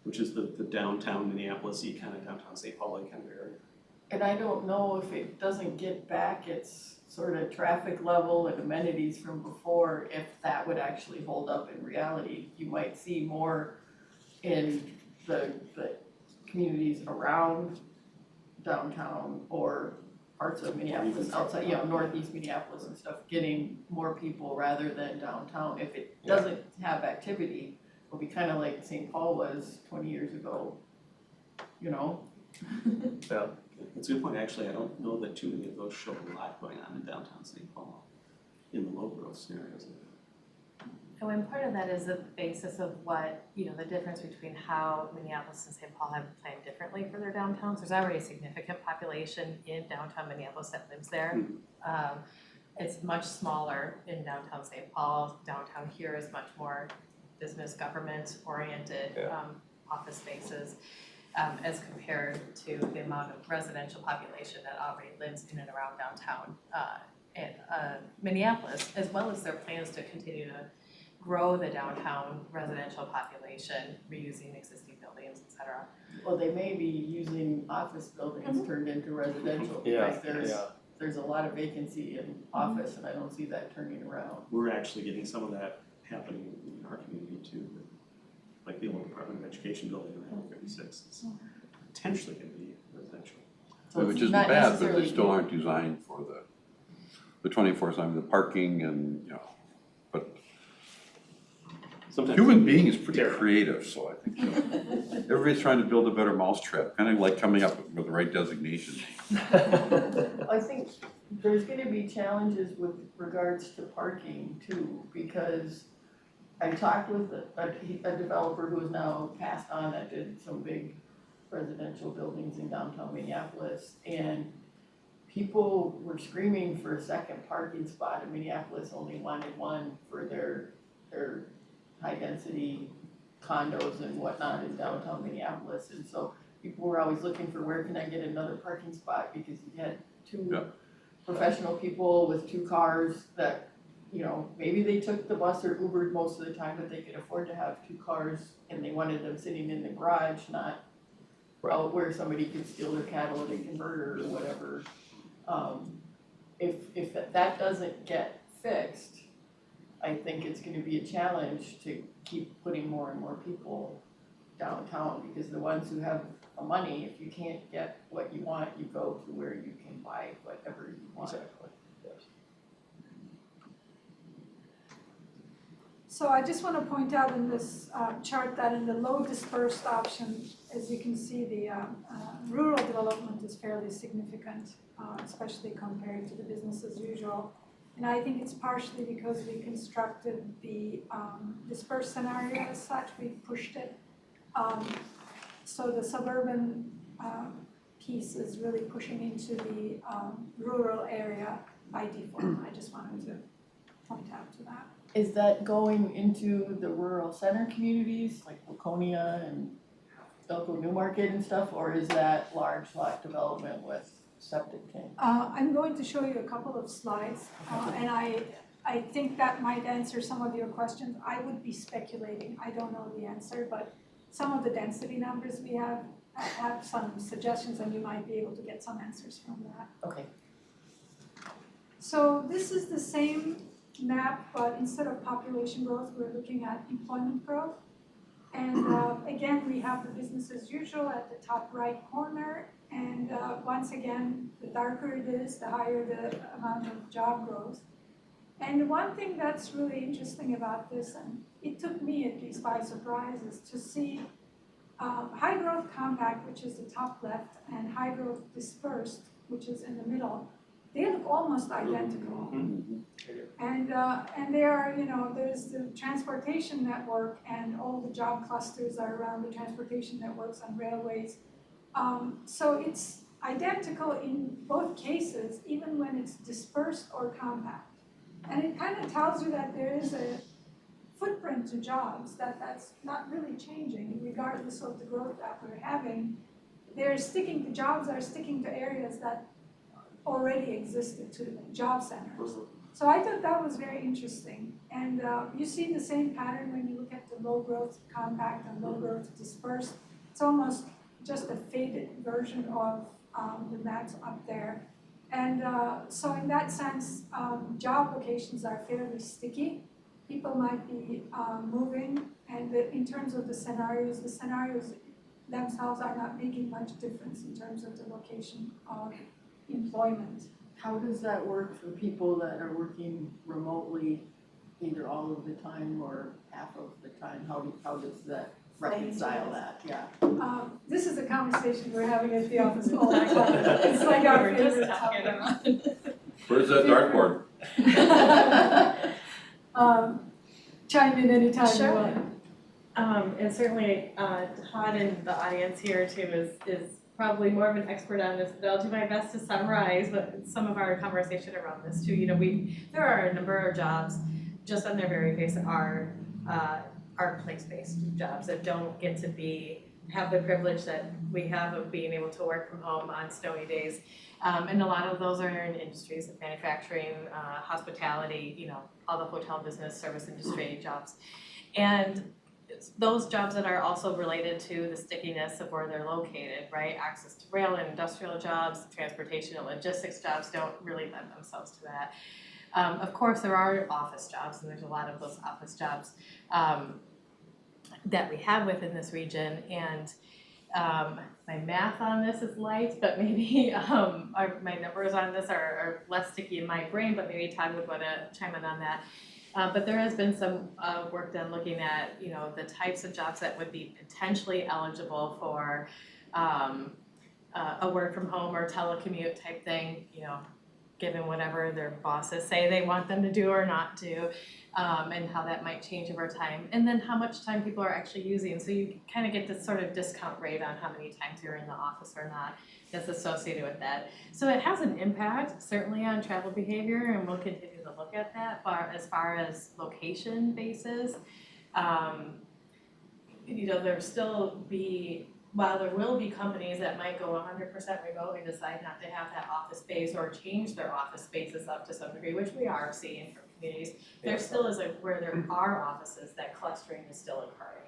which is the downtown Minneapolis-y kind of downtown St. Paul kind of area. and I don't know if it doesn't get back its sort of traffic level and amenities from before, if that would actually hold up in reality. You might see more in the communities around downtown or parts of Minneapolis, outside, northeast Minneapolis and stuff, getting more people rather than downtown. If it doesn't have activity, it'll be kind of like St. Paul was 20 years ago, That's a good point, actually, I don't know that too many of those show a lot going on in downtown St. Paul, in the low growth scenarios. Oh, and part of that is the basis of what, the difference between how Minneapolis and St. Paul have planned differently for their downtowns. There's already a significant population in downtown Minneapolis that lives there. It's much smaller in downtown St. Paul. Downtown here is much more business government oriented, office spaces, as compared to the amount of residential population that already lives in and around downtown Minneapolis, as well as their plans to continue to grow the downtown residential population, reusing existing buildings, et cetera. Well, they may be using office buildings turned into residential because there's a lot of vacancy in office and I don't see that turning around. We're actually getting some of that happening in our community too, like the old Department of Education building in Highway 36 is potentially gonna be residential. So it's which isn't not bad, but necessarily- they still aren't designed for the 24/7, the parking and, but Sometimes human being is pretty Terrible. creative, so I think, everybody's trying to build a better mousetrap, kind of like coming up with the right designation. I think there's gonna be challenges with regards to parking too, because I talked with a developer who is now passed on that did some big residential buildings in downtown Minneapolis, and people were screaming for a second parking spot, and Minneapolis only wanted one for their high density condos and whatnot in downtown Minneapolis, and so people were always looking for where can I get another parking spot, because you had two professional people with two cars that, maybe they took the bus or Ubered most of the time, but they could afford to have two cars and they wanted them sitting in the garage, not out where somebody could steal their cattle at a converter or whatever. If that doesn't get fixed, I think it's gonna be a challenge to keep putting more and more people downtown, because the ones who have the money, if you can't get what you want, you go to where you can buy whatever you want. Exactly, yes. So I just want to point out in this chart that in the low dispersed option, as you can see, the rural development is fairly significant, especially compared to the business as usual. And I think it's partially because we constructed the dispersed scenario as such, we pushed it. So the suburban piece is really pushing into the rural area by default. I just wanted to point out to that. Is that going into the rural center communities like Laconia and Elko Newmarket and stuff, or is that large lot development with septic tank? I'm going to show you a couple of slides, and I think that might answer some of your questions. I would be speculating, I don't know the answer, but some of the density numbers we have some suggestions, and you might be able to get some answers from that. Okay. So this is the same map, but instead of population growth, we're looking at employment growth. And again, we have the business as usual at the top right corner. And once again, the darker it is, the higher the amount of job growth. And one thing that's really interesting about this, and it took me at least by surprise, is to see high growth compact, which is the top left, and high growth dispersed, which is in the middle. They look almost identical. And they are, there's the transportation network, and all the job clusters are around the transportation networks and railways. So it's identical in both cases, even when it's dispersed or compact. And it kind of tells you that there is a footprint to jobs, that's not really changing regardless of the growth that we're having. The jobs are sticking to areas that already existed, to job centers. So I thought that was very interesting. And you see the same pattern when you look at the low growth compact and low growth dispersed. It's almost just a faded version of the maps up there. And so in that sense, job locations are fairly sticky. People might be moving, and in terms of the scenarios themselves are not making much difference in terms of the location of employment. How does that work for people that are working remotely, either all of the time or half of the time? How does that reconcile that? Yeah. This is a conversation we're having at the office all the time. It's like our favorite topic. Where's that dartboard? Chime in anytime you Sure. want. And certainly, Todd in the audience here too is probably more of an expert on this, but I'll do my best to summarize some of our conversation around this too. There are a number of jobs just on their very face are place-based jobs that don't get to have the privilege that we have of being able to work from home on snowy days. And a lot of those are in industries like manufacturing, hospitality, all the hotel business, service industry jobs. And those jobs that are also related to the stickiness of where they're located, right? Access to rail and industrial jobs, transportation and logistics jobs don't really lend themselves to that. Of course, there are office jobs, and there's a lot of those office jobs that we have within this region. And my math on this is light, but maybe my numbers on this are less sticky in my brain, but maybe Todd would want to chime in on that. But there has been some work done looking at, the types of jobs that would be potentially eligible for a work from home or telecommute type thing, given whatever their bosses say they want them to do or not do, and how that might change over time. And then how much time people are actually using. So you kind of get this sort of discount rate on how many times you're in the office or not that's associated with that. So it has an impact, certainly, on travel behavior, and we'll continue to look at that. But as far as location basis, there still be, while there will be companies that might go 100% remote and decide not to have that office space or change their office spaces up to some degree, which we are seeing from communities, there still is where there are offices that clustering is still occurring.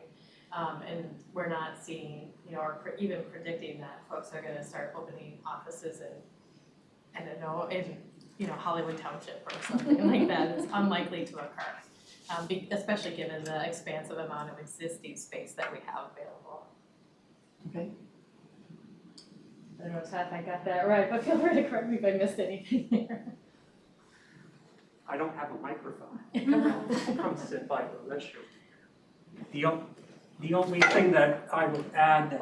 And we're not seeing, or even predicting that folks are gonna start opening offices in, I don't know, in, Hollywood Township or something like that. It's unlikely to occur, especially given the expansive amount of existing space that we have available. Okay. I don't know, Seth, I got that right, but feel free to correct me if I missed anything there. I don't have a microphone. Come sit by the issue. The only thing that I would add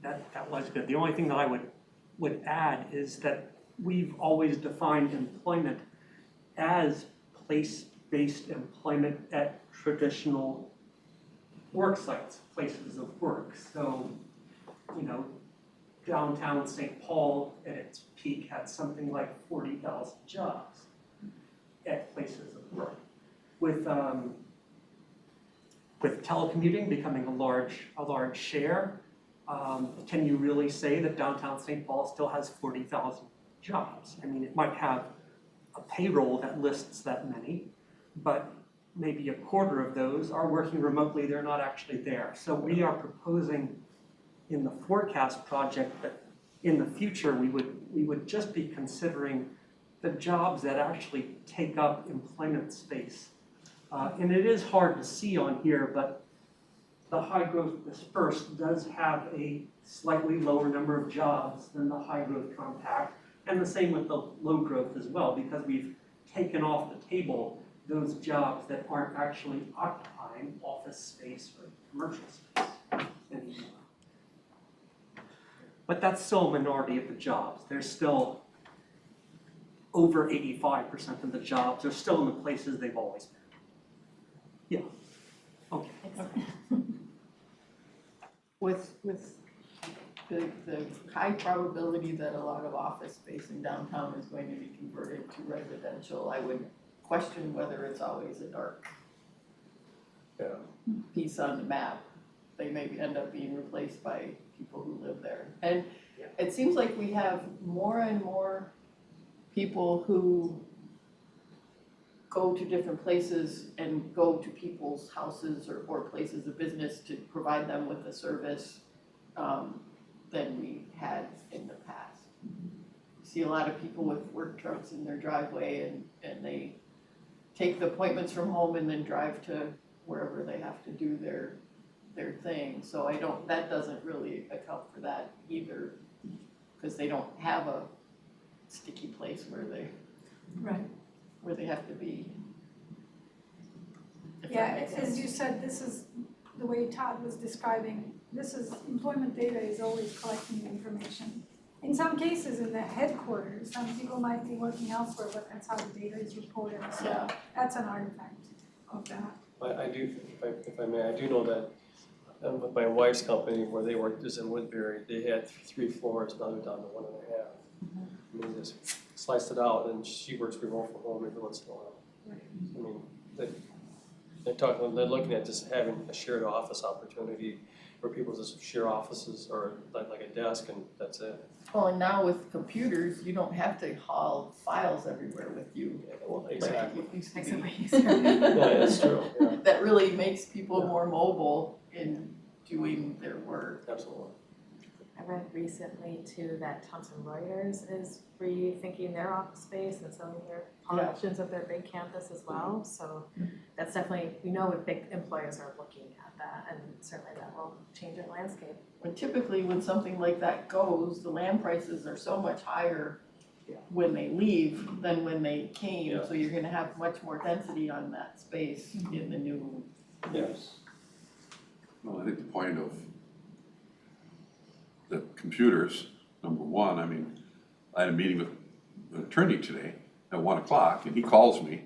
that was good. The only thing that I would add is that we've always defined employment as place-based employment at traditional work sites, places of work. So, you know, downtown St. Paul at its peak had something like 40,000 jobs at places of work. With telecommuting becoming a large share, can you really say that downtown St. Paul still has 40,000 jobs? I mean, it might have a payroll that lists that many, but maybe a quarter of those are working remotely, they're not actually there. So we are proposing in the forecast project that in the future we would just be considering the jobs that actually take up employment space. And it is hard to see on here, but the high growth dispersed does have a slightly lower number of jobs than the high growth compact, and the same with the low growth as well, because we've taken off the table those jobs that aren't actually occupying office space or commercial space anymore. But that's still a minority of the jobs. There's still over 85% of the jobs are still in the places they've always been. Yeah, okay. With the high probability that a lot of office space in downtown is going to be converted to residential, I would question whether it's always a dark piece on the map. They may end up being replaced by people who live there. And it seems like we have more and more people who go to different places and go to people's houses or places of business to provide them with a service than we had in the past. You see a lot of people with work trucks in their driveway and they take the appointments from home and then drive to wherever they have to do their thing. So that doesn't really account for that either, because they don't have a sticky place where they have to be. If that Yeah, makes as sense. you said, this is the way Todd was describing, employment data is always collecting information. In some cases, in the headquarters, some people might be working elsewhere, but that's how the data is reported, so Yeah. that's an artifact of that. I do, if I may, I do know that with my wife's company, where they worked, is in Woodbury, they had 3 floors, now they're down to 1.5. I mean, just sliced it out, and she works remote from home every once in a while. I mean, they're looking at just having a shared office opportunity where people just share offices or like a desk and that's it. Well, and now with computers, you don't have to haul files everywhere with you. Well, Like exactly. it used to Makes it be. way easier. Yeah, that's true, yeah, That really makes people more mobile in doing their work. absolutely. I read recently too that Thomson Reuters is rethinking their office space and some of their portions of their big campus as well. So that's definitely, we know what big employers are looking at that, and certainly that will change our landscape. But typically, when something like that goes, the land prices are so much higher when they leave than when they came. Yeah. So you're gonna have much more density on that space in the new use. Well, I think the point of the computers, number one, I mean, I had a meeting with an attorney today at 1 o'clock, and he calls me,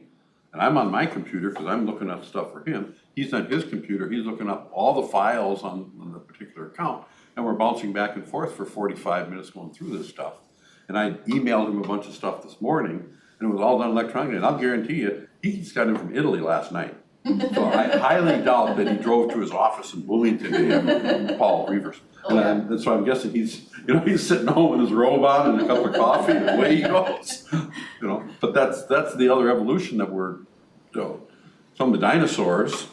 and I'm on my computer because I'm looking up stuff for him. He's on his computer, he's looking up all the files on the particular account, and we're bouncing back and forth for 45 minutes going through this stuff. And I emailed him a bunch of stuff this morning, and it was all done electronically, and I'll guarantee you, he just got in from Italy last night. So I highly doubt that he drove to his office in Bloomington and Paul Reavers. And so I'm guessing he's sitting home with his robe on and a cup of coffee and away he goes. But that's the other evolution that some of the dinosaurs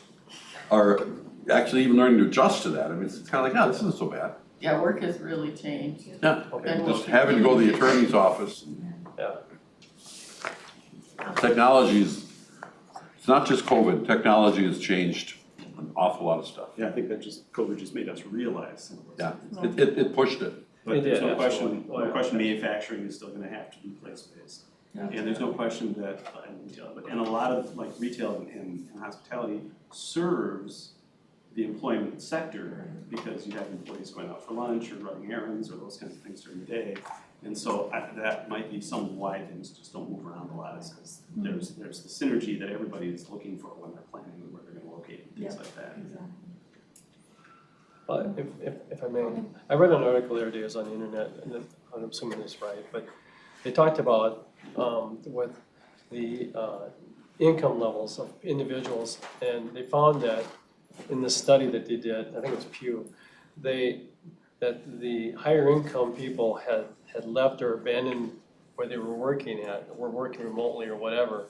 are actually even learning to adjust to that. I mean, it's kind of like, this isn't so bad. Yeah, work has really changed. Yeah, And just having to go to the attorney's office. Yeah. Technology's, it's not just COVID, technology has changed an awful lot of stuff. Yeah, I think that COVID just made us realize some of those things. Yeah, it pushed it. But there's no Yeah, question, absolutely. no question manufacturing is still gonna have to be place-based. And there's no question that, and a lot of like retail and hospitality serves the employment sector because you have employees going out for lunch or running errands or those kinds of things during the day. And so that might be some why things just don't move around a lot, is because there's the synergy that everybody is looking for when they're planning where they're gonna locate and things like that. But if I may, I read an article the other day, it was on the internet, and I'm assuming it's right, but they talked about with the income levels of individuals, and they found that in the study that they did, I think it was Pew, that the higher income people had left or abandoned where they were working at, or working remotely or whatever.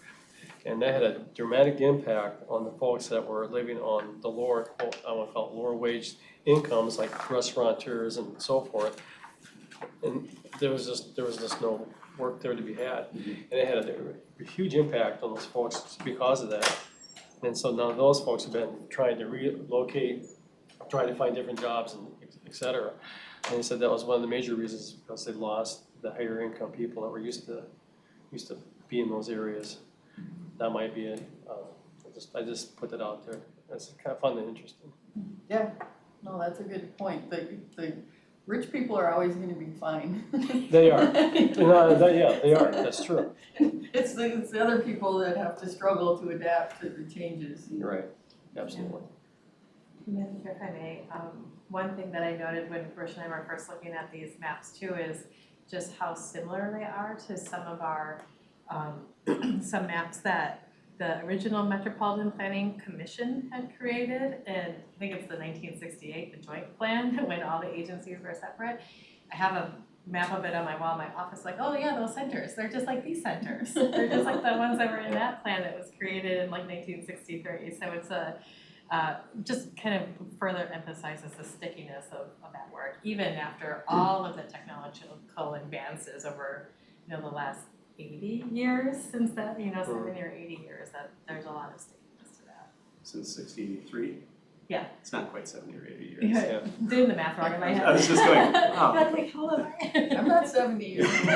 And that had a dramatic impact on the folks that were living on the lower, I want to call it lower wage incomes, like restaurateurs and so forth. And there was just no work there to be had. And it had a huge impact on those folks because of that. And so now those folks have been trying to relocate, trying to find different jobs and et cetera. And he said that was one of the major reasons, because they lost the higher income people that were used to be in those areas. That might be it. I just put that out there. That's kind of fun and interesting. Yeah, no, that's a good point. The rich people are always gonna be fine. They are. Yeah, they are. That's true. It's the other people that have to struggle to adapt to the changes. You're right. Absolutely. Madam Chair, if I may, one thing that I noted when Bruce and I were first looking at these maps too is just how similar they are to some of our, some maps that the original Metropolitan Planning Commission had created, and I think it's the 1968, the joint plan, when all the agencies were separate. I have a map of it on my wall in my office, like, oh yeah, those centers, they're just like these centers. They're just like the ones that were in that plan that was created in like 1963. So it's just kind of further emphasizes the stickiness of that work, even after all of the technological advances over, the last 80 years since that, 70 or 80 years, that there's a lot of stickiness to that. Since 63? Yeah. It's not quite 70 or 80 years. Yeah. Doing the math wrong in my head. I was just going, oh. I'm like, how am I? I'm not 70 years old.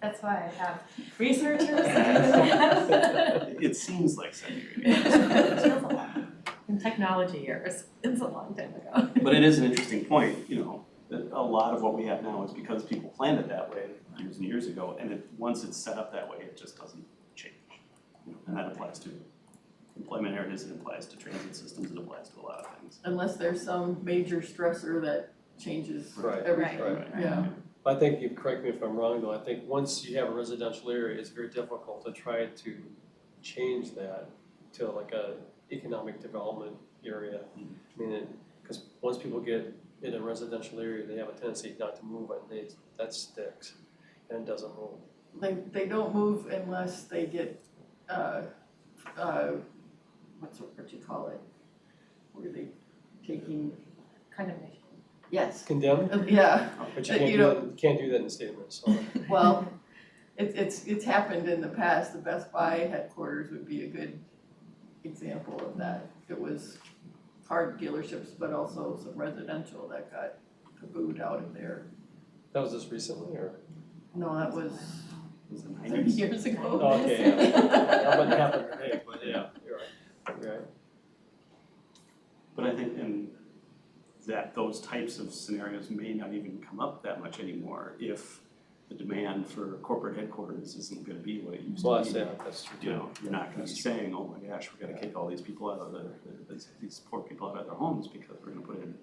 That's why I have researchers. It seems like 70 or 80 years. In technology years, it's a long time ago. But it is an interesting point, that a lot of what we have now is because people planned it that way years and years ago, and once it's set up that way, it just doesn't change. And that applies to employment areas, it applies to transit systems, it applies to a lot of things. Unless there's some major stressor that changes Right, everything. right. Yeah. I think, you correct me if I'm wrong though, I think once you have a residential area, it's very difficult to try to change that to like a economic development area. I mean, because once people get in a residential area, they have a tendency not to move, and that sticks and doesn't move. They don't move unless they get, what you call it? Where they taking, Condemnation. yes, Condemned, yeah, but you You can't do that in the state of Minnesota. well, it's happened in the past. The Best Buy headquarters would be a good example of that. It was car dealerships, but also some residential that got tabooed out of there. That was just recently, or? No, that was It was the 30 90s. years ago. Oh, okay, yeah. That wouldn't happen today, but yeah, you're right. You're right. But I think that those types of scenarios may not even come up that much anymore if the demand for corporate headquarters isn't gonna be what it used Well, to be. that's true too. You're not gonna be saying, oh my gosh, we gotta kick all these people out of these poor people out of their homes because we're gonna put in,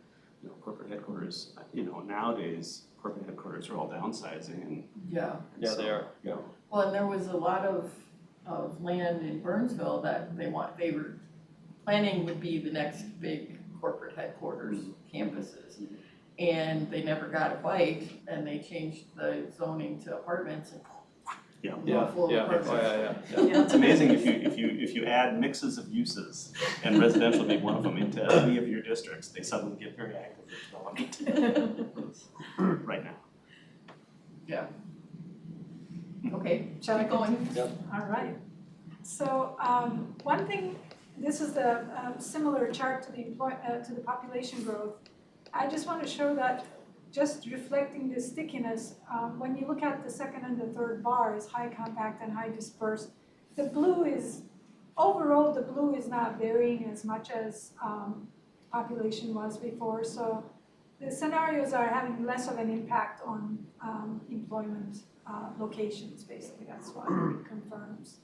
corporate headquarters. Nowadays, corporate headquarters are all downsizing and. Yeah, Yeah, they are, yeah. well, and there was a lot of land in Burnsville that they were planning would be the next big corporate headquarters campuses. And they never got a bite, and they changed the zoning to apartments and full Yeah, apartments. yeah. It's amazing if you add mixes of uses and residential being one of them into any of your districts, they suddenly get very active with development right now. Yeah. Okay, shall we go on? All right. So one thing, this is the similar chart to the population growth. I just want to show that just reflecting the stickiness, when you look at the second and the third bars, high compact and high dispersed, the blue is, overall the blue is not varying as much as population was before, so the scenarios are having less of an impact on employment locations, basically, that's what it confirms.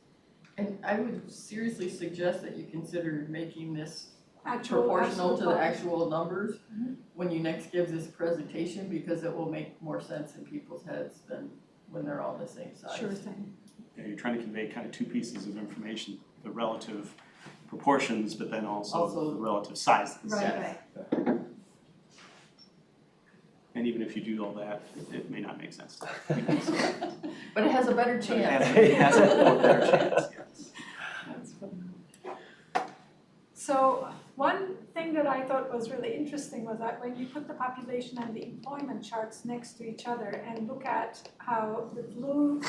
And I would seriously suggest that you consider making this Actual proportional to the population. actual numbers Mhm. when you next give this presentation, because it will make more sense in people's heads than when they're all the same size. Sure thing. Yeah, you're trying to convey kind of two pieces of information, the relative proportions, but then also Also- the relative sizes. Right. And even if you do all that, it may not make sense. But it has a better It chance. has a better chance, yes. That's fun. So one thing that I thought was really interesting was that when you put the population and the employment charts next to each other and look at how the blue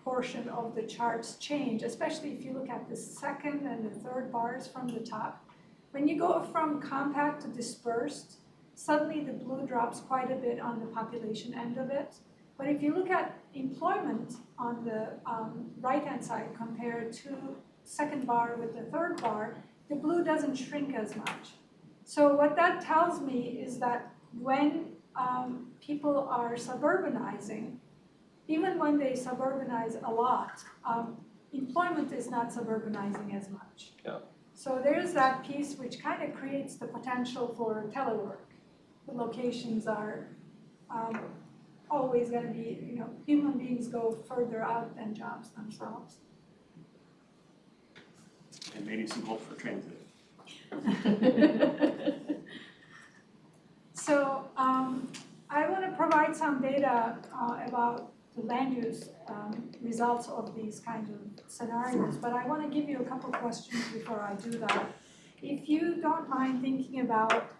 portion of the charts change, especially if you look at the second and the third bars from the top, when you go from compact to dispersed, suddenly the blue drops quite a bit on the population end of it. But if you look at employment on the right-hand side compared to second bar with the third bar, the blue doesn't shrink as much. So what that tells me is that when people are suburbanizing, even when they suburbanize a lot, employment is not suburbanizing as much. Yeah. So there's that piece which kind of creates the potential for telework. The locations are always going to be, human beings go further out than jobs themselves. And maybe some hope for transit. So I want to provide some data about the land use results of these kinds of scenarios, but I want to give you a couple questions before I do that. If you don't mind thinking about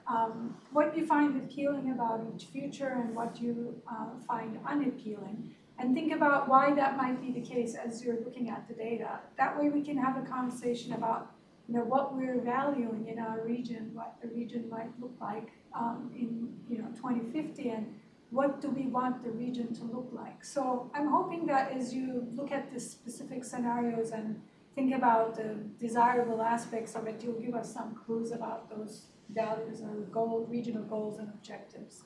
what you find appealing about each future and what you find unappealing, and think about why that might be the case as you're looking at the data. That way we can have a conversation about what we're valuing in our region, what the region might look like in 2050, and what do we want the region to look like. So I'm hoping that as you look at the specific scenarios and think about the desirable aspects of it, you'll give us some clues about those values or regional goals and objectives.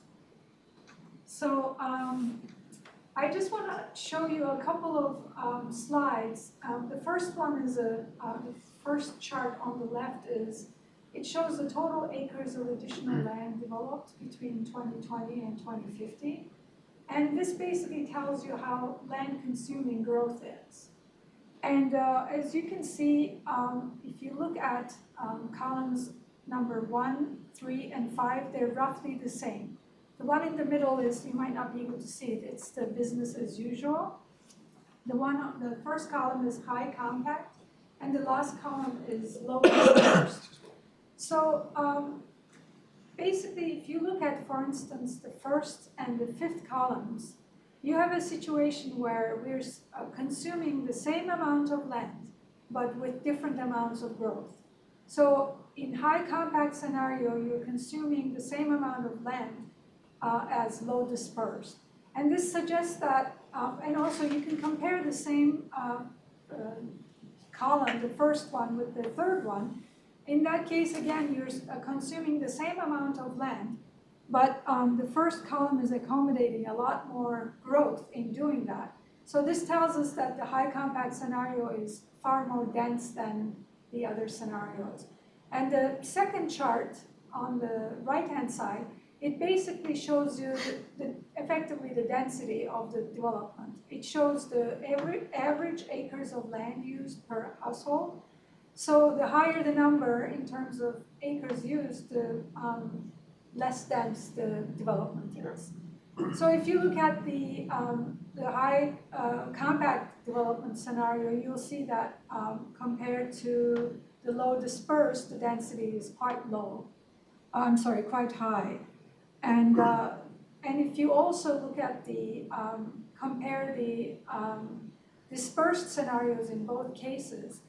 So I just want to show you a couple of slides. The first one is the first chart on the left it shows the total acres of additional land developed between 2020 and 2050. And this basically tells you how land consuming growth is. And as you can see, if you look at columns number 1, 3, and 5, they're roughly the same. The one in the middle is, you might not be able to see it, it's the business as usual. The first column is high compact, and the last column is low dispersed. So basically, if you look at, for instance, the first and the fifth columns, you have a situation where we're consuming the same amount of land, but with different amounts of growth. So in high compact scenario, you're consuming the same amount of land as low dispersed. And this suggests that, and also you can compare the same column, the first one with the third one. In that case, again, you're consuming the same amount of land, but the first column is accommodating a lot more growth in doing that. So this tells us that the high compact scenario is far more dense than the other scenarios. And the second chart on the right-hand side, it basically shows you effectively the density of the development. It shows the average acres of land used per household. So the higher the number in terms of acres used, the less dense the development is. So if you look at the high compact development scenario, you'll see that compared to the low dispersed, the density is quite low. Quite high. And if you also look at compare the dispersed scenarios in both cases,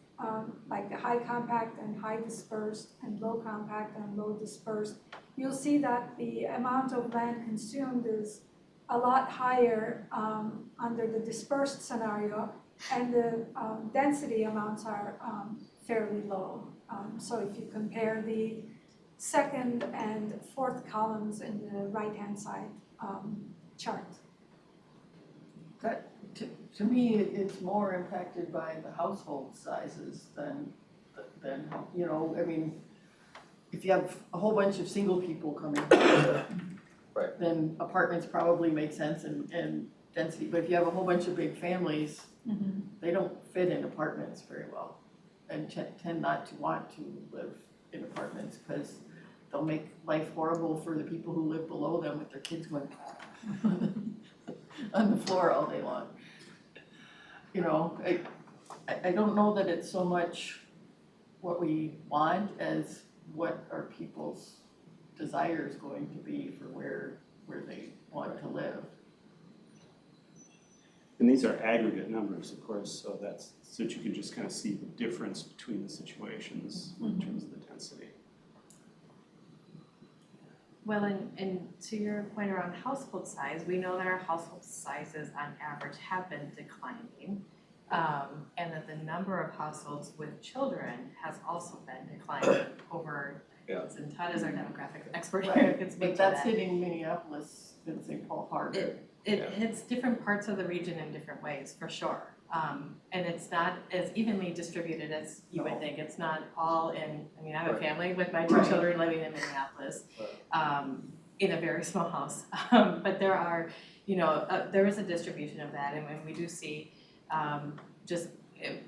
like the high compact and high dispersed and low compact and low dispersed, you'll see that the amount of land consumed is a lot higher under the dispersed scenario, and the density amounts are fairly low. So if you compare the second and fourth columns in the right-hand side chart. To me, it's more impacted by the household sizes than, you know, I mean, if you have a whole bunch of single people coming, Right. then apartments probably make sense and density, but if you have a whole bunch of big families, they don't fit in apartments very well, and tend not to want to live in apartments, because they'll make life horrible for the people who live below them with their kids going on the floor all day long. You know, I don't know that it's so much what we want as what are people's desires going to be for where they want to live. And these are aggregate numbers, of course, so that's, so that you can just kind of see the difference between the situations in terms of the density. Well, and to your point around household size, we know that our household sizes on average have been declining. And that the number of households with children has also been declining over, Yeah. and Todd is our demographic expert Right, here, can speak But to that's that. hitting Minneapolis and St. Paul harder. It Yeah. hits different parts of the region in different ways, for sure. And it's not as evenly distributed as you would No. think. It's not all in, I mean, I have a Right. family with my two Right. children living in Minneapolis, in a very small house. But there are, there is a distribution of that, and when we do see,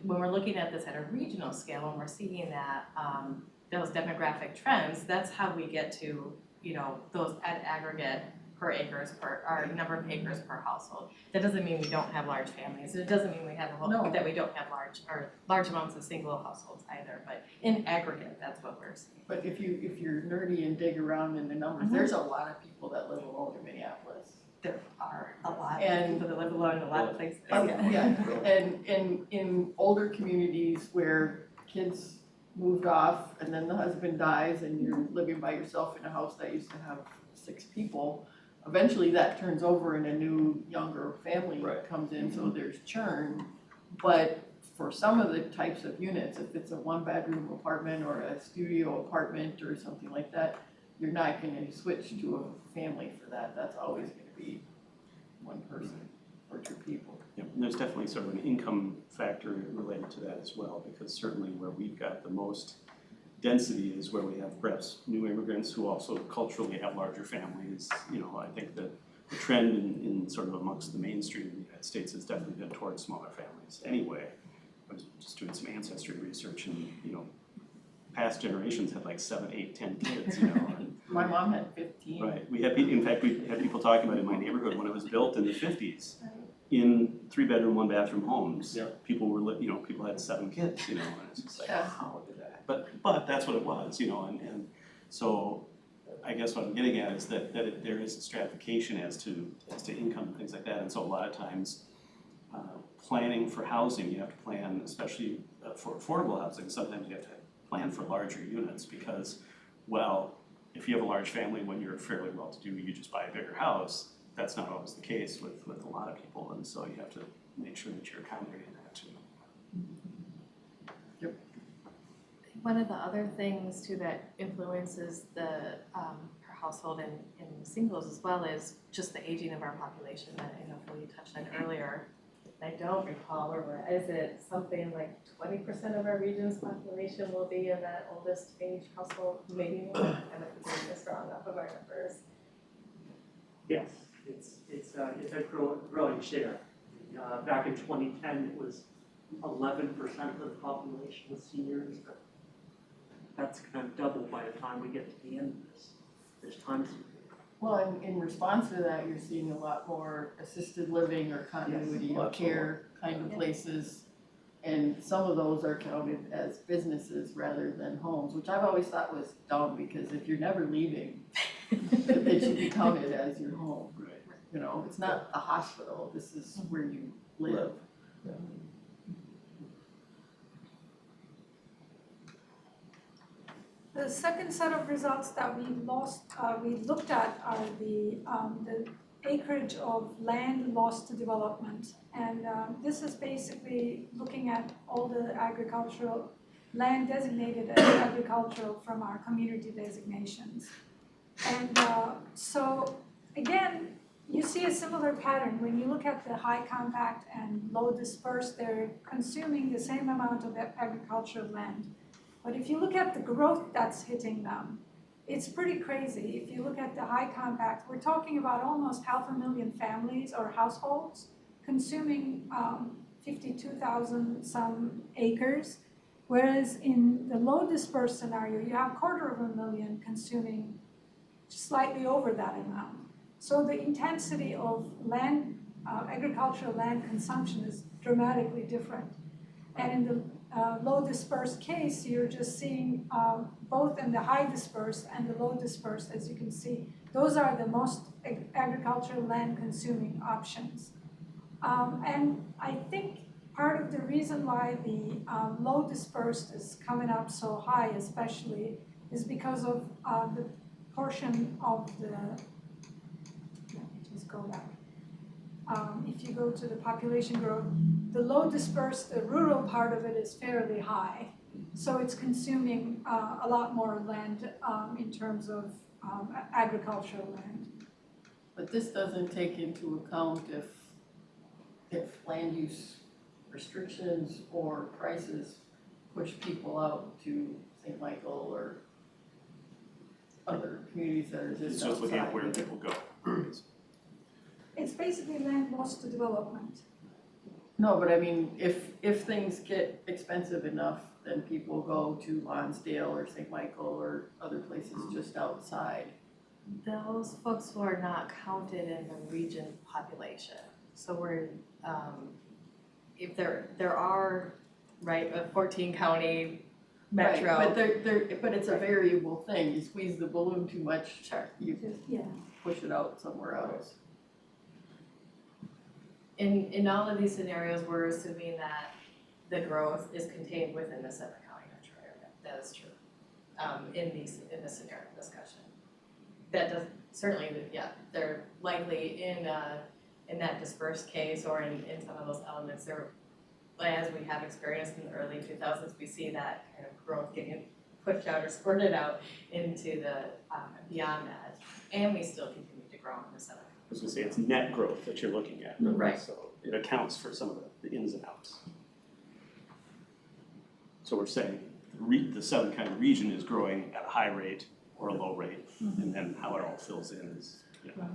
when we're looking at this at a regional scale, when we're seeing that, those demographic trends, that's how we get to, those at aggregate per acres per, or number of acres per household. That doesn't mean we don't have large families, it doesn't mean we have No. that we don't have large amounts of single households either, but in aggregate, that's what we're seeing. But if you're nerdy and dig around in the numbers, there's a lot of people that live alone in Minneapolis. There are a lot of And- people that live alone in a lot of places. And in older communities where kids moved off and then the husband dies and you're living by yourself in a house that used to have 6 people, eventually that turns over and a new younger family Right. comes in, so there's churn. But for some of the types of units, if it's a 1-bedroom apartment or a studio apartment or something like that, you're not gonna switch to a family for that. That's always gonna be one person or 2 people. Yeah, and there's definitely sort of an income factor related to that as well, because certainly where we've got the most density is where we have perhaps new immigrants who also culturally have larger families. I think that the trend in sort of amongst the mainstream in the United States has definitely been towards smaller families anyway. I was just doing some ancestry research, and past generations had like 7, 8, 10 kids, and My mom had 15. right, we had people talking about in my neighborhood when it was built in the 50s, in 3-bedroom, 1-bathroom homes. Yeah. People were, people had 7 kids, and it's just like, Yeah. how did that? But that's what it was, and so I guess what I'm getting at is that there is a stratification as to income and things like that, and so a lot of times planning for housing, you have to plan, especially for affordable housing, sometimes you have to plan for larger units because, well, if you have a large family when you're fairly well-to-do, you just buy a bigger house. That's not always the case with a lot of people, and so you have to make sure that you're accommodating that too. One of the other things too that influences the per household in singles as well is just the aging of our population that I know Phil you touched on earlier. I don't recall, is it something like 20% of our region's population will be in that oldest age household, maybe more? I might be doing this wrong off of our numbers. Yes, it's a growing share. Back in 2010, it was 11% of the population was seniors, but that's going to double by the time we get to the end of this time period. Well, in response to that, you're seeing a lot more assisted living or continuity of care kind of places. And some of those are counted as businesses rather than homes, which I've always thought was dumb, because if you're never leaving, it should be counted as your home. Right. It's not a hospital, this is where you live. The second set of results that we looked at are the acreage of land lost to development. And this is basically looking at all the agricultural land designated as agricultural from our community designations. And so again, you see a similar pattern. When you look at the high compact and low dispersed, they're consuming the same amount of agricultural land. But if you look at the growth that's hitting them, it's pretty crazy. If you look at the high compact, we're talking about almost 500,000 families or households consuming 52,000 some acres, whereas in the low dispersed scenario, you have 250,000 consuming slightly over that amount. So the intensity of land, agricultural land consumption is dramatically different. And in the low dispersed case, you're just seeing both in the high dispersed and the low dispersed, as you can see, those are the most agricultural land consuming options. And I think part of the reason why the low dispersed is coming up so high especially is because of the portion of the, let me just go back. If you go to the population growth, the low dispersed, the rural part of it is fairly high. So it's consuming a lot more land in terms of agricultural land. But this doesn't take into account if land use restrictions or prices push people out to St. Michael or other communities that are It's just just looking at outside. where people go. It's basically land lost to development. No, but I mean, if things get expensive enough, then people go to Lonsdale or St. Michael or other places just outside. Those folks who are not counted in the region population. So we're, if there are, right, a 14 county metro. Right, but it's a variable thing. You squeeze the balloon too much, Sure. you Yeah. push it out somewhere else. In all of these scenarios, we're assuming that the growth is contained within the 7-county metro area. That is true. In the scenario discussion. That does, certainly, yeah, they're likely in that dispersed case or in some of those elements there, as we have experienced in the early 2000s, we see that kind of growth getting pushed out or squirted out into the beyond that, and we still continue to grow in the 7. I was gonna say, it's net growth that you're looking at, really. Right. So it accounts for some of the ins and outs. So we're saying the 7-county region is growing at a high rate or a low rate, and then how it all fills in is, you know.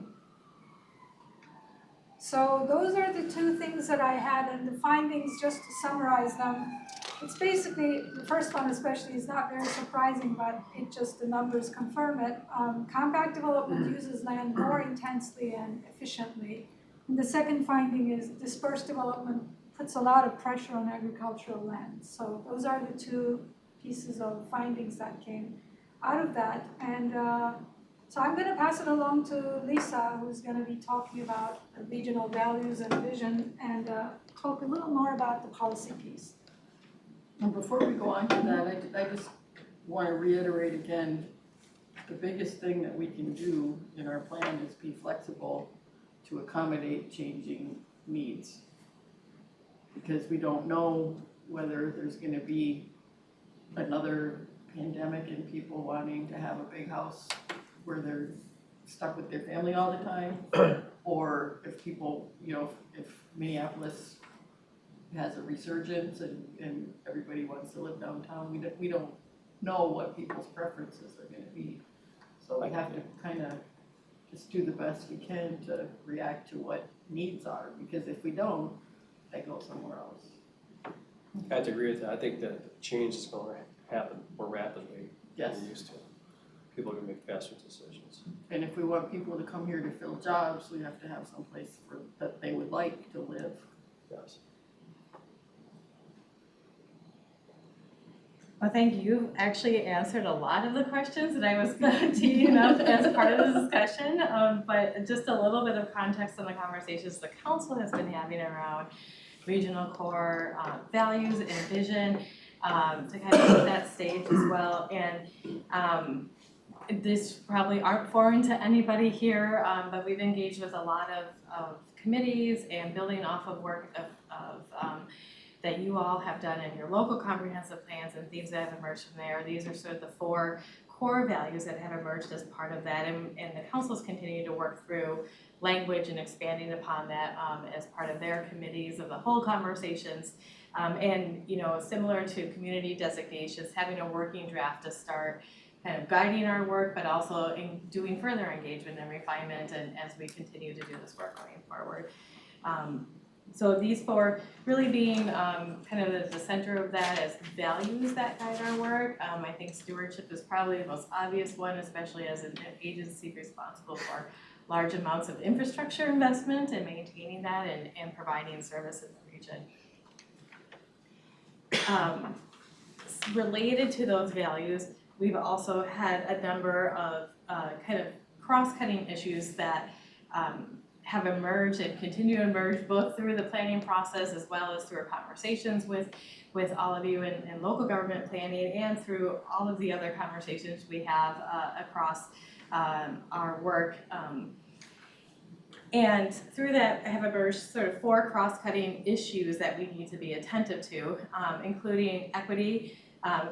So those are the two things that I had, and the findings, just to summarize them, it's basically, the first one especially is not very surprising, but it just, the numbers confirm it. Compact development uses land more intensely and efficiently. And the second finding is dispersed development puts a lot of pressure on agricultural land. So those are the two pieces of findings that came out of that. And so I'm going to pass it along to Lisa, who's going to be talking about regional values and vision, and talk a little more about the policy piece. And before we go on to that, I just want to reiterate again, the biggest thing that we can do in our plan is be flexible to accommodate changing needs. Because we don't know whether there's going to be another pandemic and people wanting to have a big house where they're stuck with their family all the time, or if people, if Minneapolis has a resurgence and everybody wants to live downtown, we don't know what people's preferences are gonna be. So we have to kind of just do the best we can to react to what needs are, because if we don't, they go somewhere else. I have to agree with that. I think that change is going to happen more rapidly than Yes. we used to. People are going to make faster decisions. And if we want people to come here to fill jobs, we have to have some place that they would like to live. Yes. Well, thank you. You've actually answered a lot of the questions that I was teeing up as part of the discussion, but just a little bit of context on the conversations the council has been having around regional core values and vision. to kind of set that stage as well. And this probably aren't foreign to anybody here, but we've engaged with a lot of committees and building off of work of that you all have done in your local comprehensive plans and themes that have emerged from there. These are sort of the 4 core values that have emerged as part of that, and the councils continue to work through language and expanding upon that as part of their committees of the whole conversations. And similar to community designations, having a working draft to start kind of guiding our work, but also in doing further engagement and refinement and as we continue to do this work going forward. So these 4 really being kind of the center of that as values that guide our work. I think stewardship is probably the most obvious one, especially as an agency responsible for large amounts of infrastructure investment and maintaining that and providing service in the region. Related to those values, we've also had a number of kind of cross-cutting issues that have emerged and continue to emerge both through the planning process as well as through our conversations with all of you in local government planning and through all of the other conversations we have across our work. And through that have emerged sort of 4 cross-cutting issues that we need to be attentive to, including equity,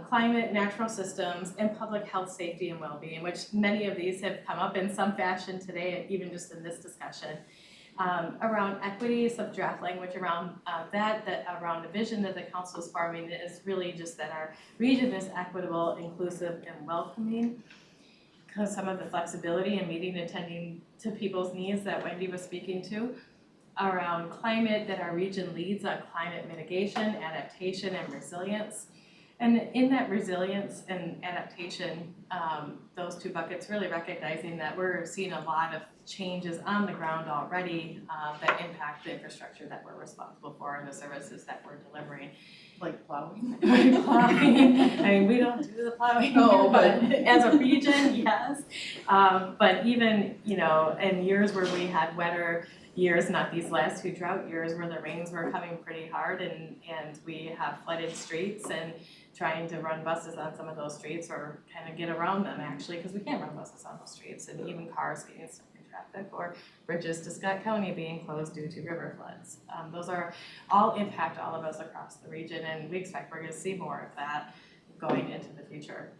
climate, natural systems, and public health, safety, and well-being, which many of these have come up in some fashion today, even just in this discussion. Around equity, some draft language around that around a vision that the council is forming is really just that our region is equitable, inclusive, and welcoming. Because some of the flexibility in meeting and attending to people's needs that Wendy was speaking to. Around climate, that our region leads on climate mitigation, adaptation, and resilience. And in that resilience and adaptation, those 2 buckets really recognizing that we're seeing a lot of changes on the ground already that impact the infrastructure that we're responsible for and the services that we're delivering. Like plowing? Plowing, I mean, we don't do the plowing, No, but as a region, yes. But even, in years where we had wetter years, not these last 2 drought years where the rains were coming pretty hard and we have flooded streets and trying to run buses on some of those streets or kind of get around them actually, because we can't run buses on those streets and even cars getting stuck in traffic or bridges to Scott County being closed due to river floods. Those are all impact all of us across the region, and we expect we're going to see more of that going into the future.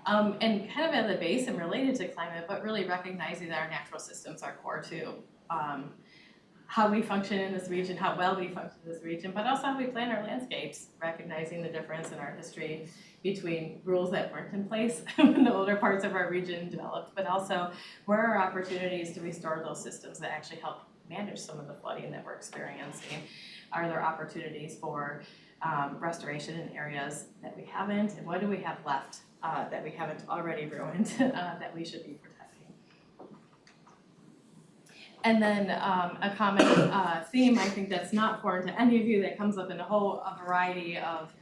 And kind of at the base and related to climate, but really recognizing that our natural systems are core to how we function in this region, how well we function in this region, but also how we plan our landscapes, recognizing the difference in our history between rules that weren't in place when the older parts of our region developed, but also where are opportunities to restore those systems that actually help manage some of the flooding that we're experiencing? Are there opportunities for restoration in areas that we haven't, and what do we have left that we haven't already ruined that we should be protecting? And then a common theme, I think that's not foreign to any of you, that comes up in a variety of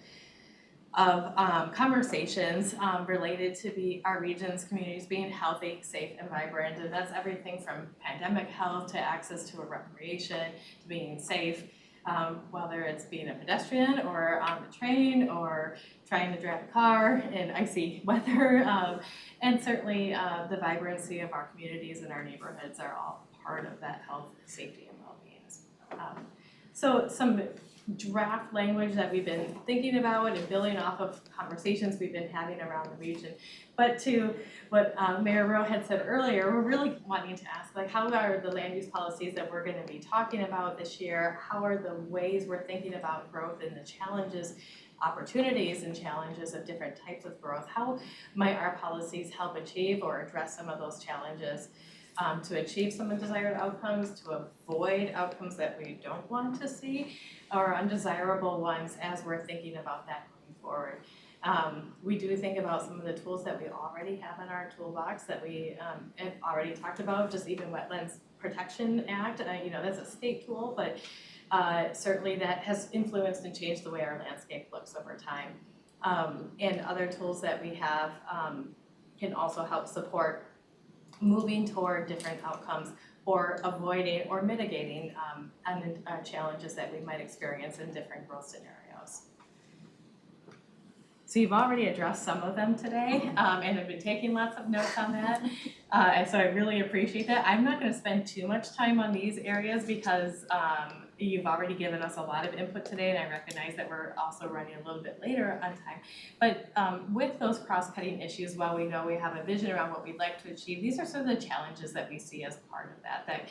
conversations related to our region's communities being healthy, safe, and vibrant. And that's everything from pandemic health to access to a recreation, to being safe, whether it's being a pedestrian or on the train or trying to drive a car in icy weather. And certainly the vibrancy of our communities and our neighborhoods are all part of that health, safety, and well-being. So some draft language that we've been thinking about and building off of conversations we've been having around the region. But to what Mayor Rowe had said earlier, we're really wanting to ask, like, how are the land use policies that we're going to be talking about this year, how are the ways we're thinking about growth and the challenges, opportunities and challenges of different types of growth, how might our policies help achieve or address some of those challenges? To achieve some desired outcomes, to avoid outcomes that we don't want to see, or undesirable ones as we're thinking about that going forward. We do think about some of the tools that we already have in our toolbox that we have already talked about, just even Wetlands Protection Act, that's a state tool, but certainly that has influenced and changed the way our landscape looks over time. And other tools that we have can also help support moving toward different outcomes or avoiding or mitigating challenges that we might experience in different growth scenarios. So you've already addressed some of them today, and I've been taking lots of notes on that. And so I really appreciate that. I'm not gonna spend too much time on these areas because you've already given us a lot of input today, and I recognize that we're also running a little bit later on time. But with those cross-cutting issues, while we know we have a vision around what we'd like to achieve, these are sort of the challenges that we see as part of that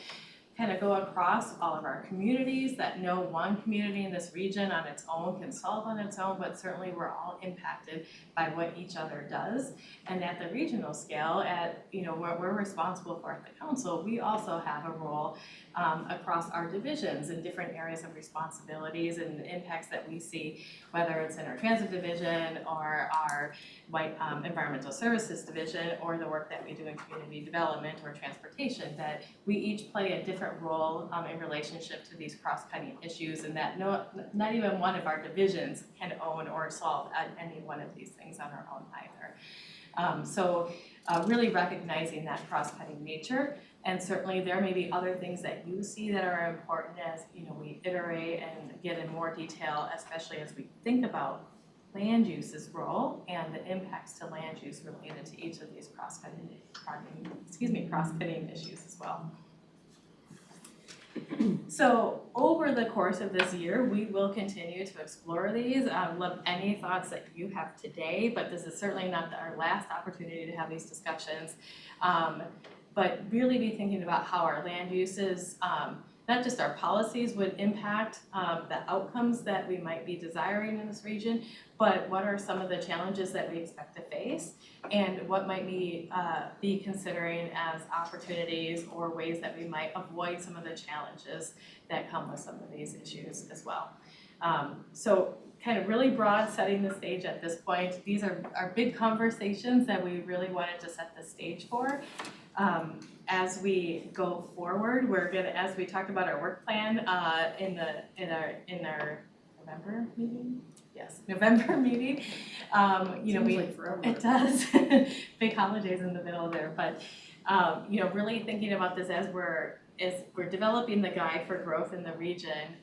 kind of go across all of our communities, that no one community in this region on its own can solve on its own, but certainly we're all impacted by what each other does. And at the regional scale, at what we're responsible for at the council, we also have a role across our divisions in different areas of responsibilities and the impacts that we see, whether it's in our transit division or our environmental services division or the work that we do in community development or transportation, that we each play a different role in relationship to these cross-cutting issues, and that not even one of our divisions can own or solve any one of these things on our own either. So really recognizing that cross-cutting nature, and certainly there may be other things that you see that are important as we iterate and get in more detail, especially as we think about land use's role and the impacts to land use related to each of these cross-cutting issues as well. So over the course of this year, we will continue to explore these. Love any thoughts that you have today, but this is certainly not our last opportunity to have these discussions. But really be thinking about how our land uses, not just our policies would impact the outcomes that we might be desiring in this region, but what are some of the challenges that we expect to face, and what might we be considering as opportunities or ways that we might avoid some of the challenges that come with some of these issues as well. So kind of really broad setting the stage at this point. These are big conversations that we really wanted to set the stage for. As we go forward, we're gonna, as we talked about our work plan in our November meeting. Yes, November meeting. Seems like forever. It does. Big holidays in the middle there, but really thinking about this as we're developing the guide for growth in the region.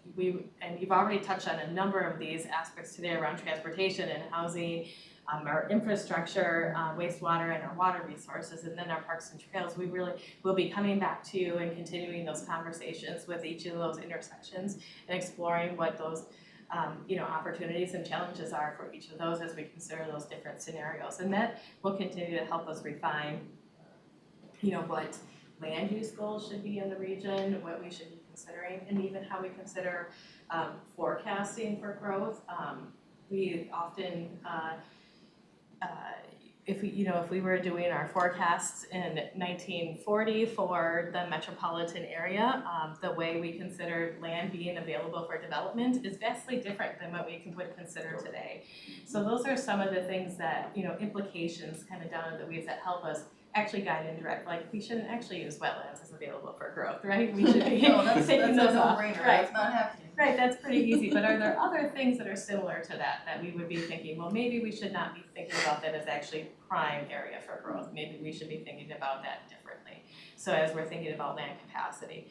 And you've already touched on a number of these aspects today around transportation and housing. Our infrastructure, wastewater, and our water resources, and then our parks and trails. We really will be coming back to and continuing those conversations with each of those intersections and exploring what those opportunities and challenges are for each of those as we consider those different scenarios. And that will continue to help us refine, what land use goals should be in the region, what we should be considering, and even how we consider forecasting for growth. We often if we were doing our forecasts in 1940 for the metropolitan area, the way we considered land being available for development is vastly different than what we would consider today. So those are some of the things that, implications kind of down in the weeds that help us actually guide and direct. Like, we shouldn't actually use wetlands as available for growth, right? We should be taking those off. Right. Right. It's not happening. Right, that's pretty easy, but are there other things that are similar to that we would be thinking, well, maybe we should not be thinking about that as actually prime area for growth, maybe we should be thinking about that differently. So as we're thinking about land capacity,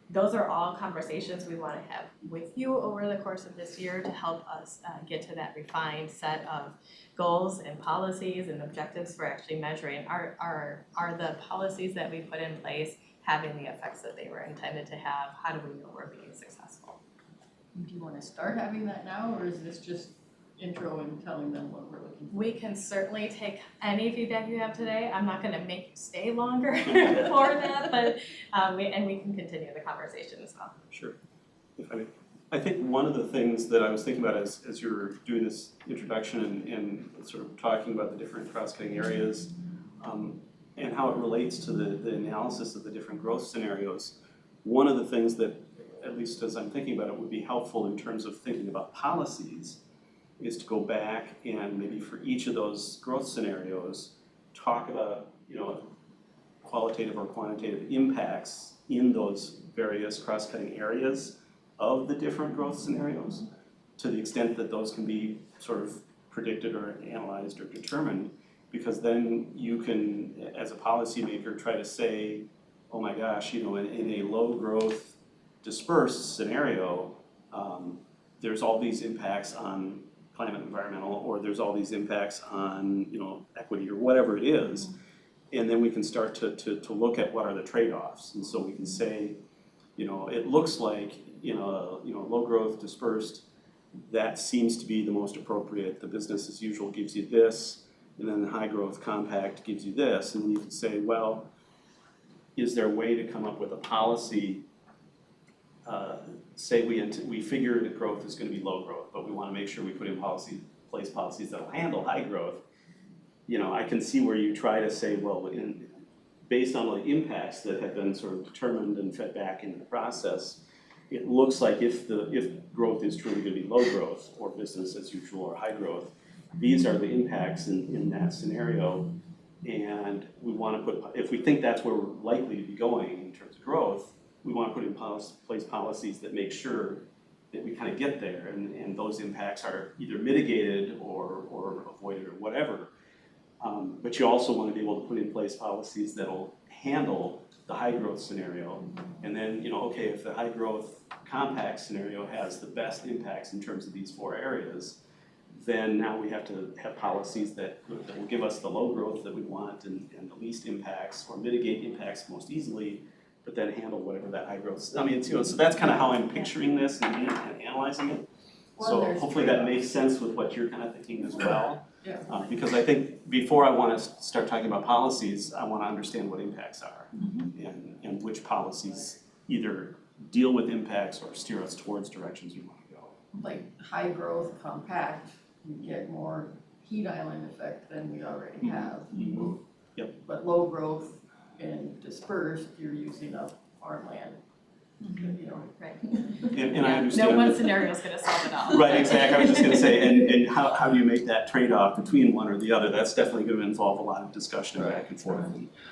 those are all conversations we want to have with you over the course of this year to help us get to that refined set of goals and policies and objectives for actually measuring are the policies that we put in place having the effects that they were intended to have. How do we know we're being successful? Do you want to start having that now, or is this just intro and telling them what we're looking for? We can certainly take any feedback you have today. I'm not gonna make you stay longer for that, but we can continue the conversation as well. Sure. If I think one of the things that I was thinking about as you were doing this introduction and sort of talking about the different cross-cutting areas and how it relates to the analysis of the different growth scenarios, one of the things that, at least as I'm thinking about it, would be helpful in terms of thinking about policies is to go back and maybe for each of those growth scenarios, talk about, qualitative or quantitative impacts in those various cross-cutting areas of the different growth scenarios, to the extent that those can be sort of predicted or analyzed or determined, because then you can, as a policymaker, try to say, oh my gosh, in a low growth dispersed scenario, there's all these impacts on climate, environmental, or there's all these impacts on, you know, equity or whatever it is. And then we can start to look at what are the trade-offs. And so we can say, you know, it looks like, low growth dispersed, that seems to be the most appropriate. The business as usual gives you this, and then the high growth compact gives you this. And you can say, well, is there a way to come up with a policy? Say we figure that growth is going to be low growth, but we want to make sure we put in place policies that will handle high growth. You know, I can see where you try to say, well, based on the impacts that have been sort of determined and fed back into the process, it looks like if growth is truly going to be low growth or business as usual or high growth, these are the impacts in that scenario. And we want to put, if we think that's where we're likely to be going in terms of growth, we want to put in place policies that make sure that we kind of get there and those impacts are either mitigated or avoided or whatever. But you also want to be able to put in place policies that'll handle the high growth scenario. And then, you know, okay, if the high growth compact scenario has the best impacts in terms of these 4 areas, then now we have to have policies that will give us the low growth that we want and the least impacts or mitigate impacts most easily, but then handle whatever that high growth is. I mean, so that's kind of how I'm picturing this and analyzing it. So hopefully that makes sense with what you're kind of thinking as well. Yeah. Because I think before I want to start talking about policies, I want to understand what impacts are and which policies either deal with impacts or steer us towards directions we want to go. Like high growth compact, you get more heat island effect than we already have. Yep. But low growth and dispersed, you're using up farmland. You know. Right. And I understand. No one scenario is going to solve it all. Right, exactly. I was just going to say, and how do you make that trade-off between one or the other? That's definitely going to involve a lot of discussion and back and forth.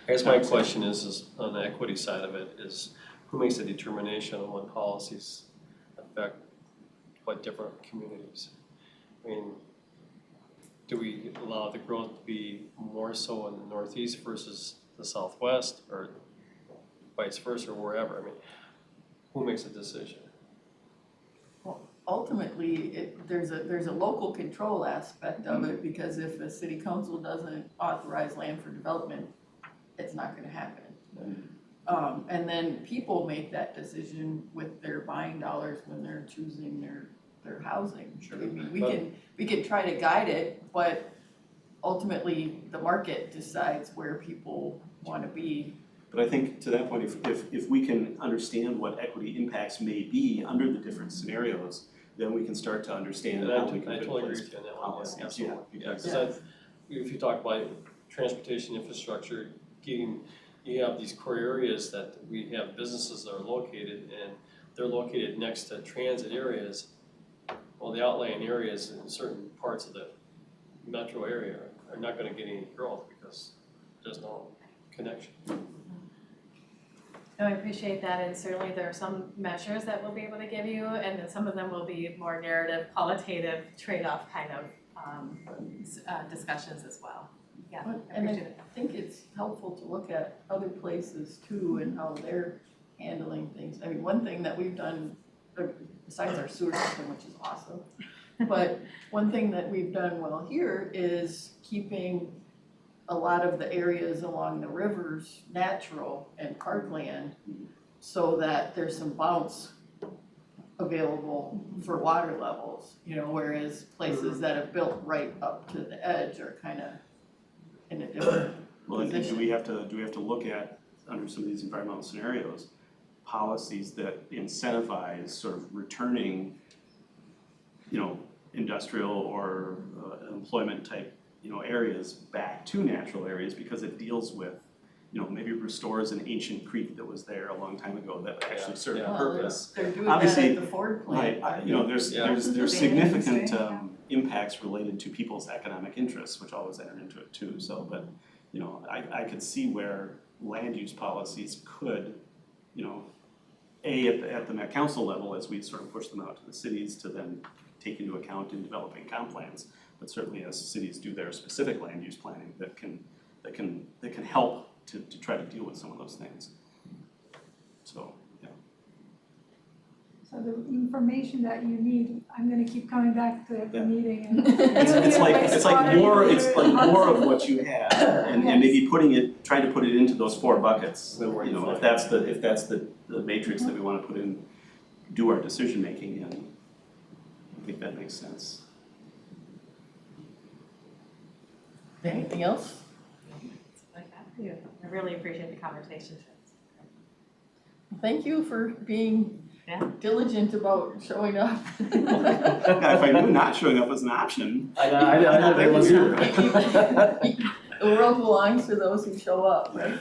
I guess my question is on the equity side of it is who makes the determination on what policies affect what different communities? I mean, do we allow the growth to be more so in the Northeast versus the Southwest or vice versa or wherever? I mean, who makes a decision? Well, ultimately, there's a local control aspect of it because if a city council doesn't authorize land for development, it's not going to happen. And then people make that decision with their buying dollars when they're choosing their housing. Sure. I mean, we can try to guide it, but ultimately the market decides where people want to be. But I think to that point, if we can understand what equity impacts may be under the different scenarios, then we can start to understand how we can I put totally in agree place with you on that one, policies. yeah, absolutely. Yeah, because- because if you talk about transportation infrastructure, you have these core areas that we have businesses that are located and they're located next to transit areas. Well, the outlying areas in certain parts of the metro area are not gonna get any growth because there's no connection. No, I appreciate that, and certainly there are some measures that we'll be able to give you, and then some of them will be more narrative, qualitative, trade-off kind of discussions as well. Yeah, I And appreciate it. I think it's helpful to look at other places too and how they're handling things. I mean, one thing that we've done, besides our sewer system, which is awesome, but one thing that we've done well here is keeping a lot of the areas along the rivers natural and parkland so that there's some bounce available for water levels, you know, whereas places that have built right up to the edge are kind of in a different Well, and position. do we have to look at, under some of these environmental scenarios, policies that incentivize sort of returning, you know, industrial or employment type, you know, areas back to natural areas because it deals with, you know, maybe restores an ancient creek that was there a long time ago that actually served a Yeah. purpose. They're doing that Obviously, at the Ford plant. Right, you know, there's significant impacts related to people's economic interests, which always enter into it too, so, but, you know, I could see where land use policies could, you know, at the Met Council level, as we sort of push them out to the cities to then take into account in developing comp plans, but certainly as cities do their specific land use planning that can help to try to deal with some of those things. So, yeah. So the information that you need, I'm gonna keep coming back to every Yeah. meeting and. It's like more of what. what you have, and maybe trying to put it into those 4 buckets. You know, if that's the matrix that we wanna put in, do our decision making in, I think that makes sense. Anything else? I really appreciate the conversation. Thank you for being Yeah. diligent about showing up. If I knew not showing up was an option. I didn't think it was either. The world belongs to those who show up, right?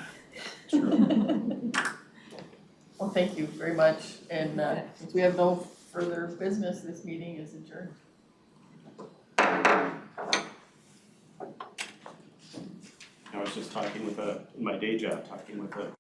Well, thank you very much, and since we have no further business, this meeting is adjourned. I was just talking with in my day job, talking with a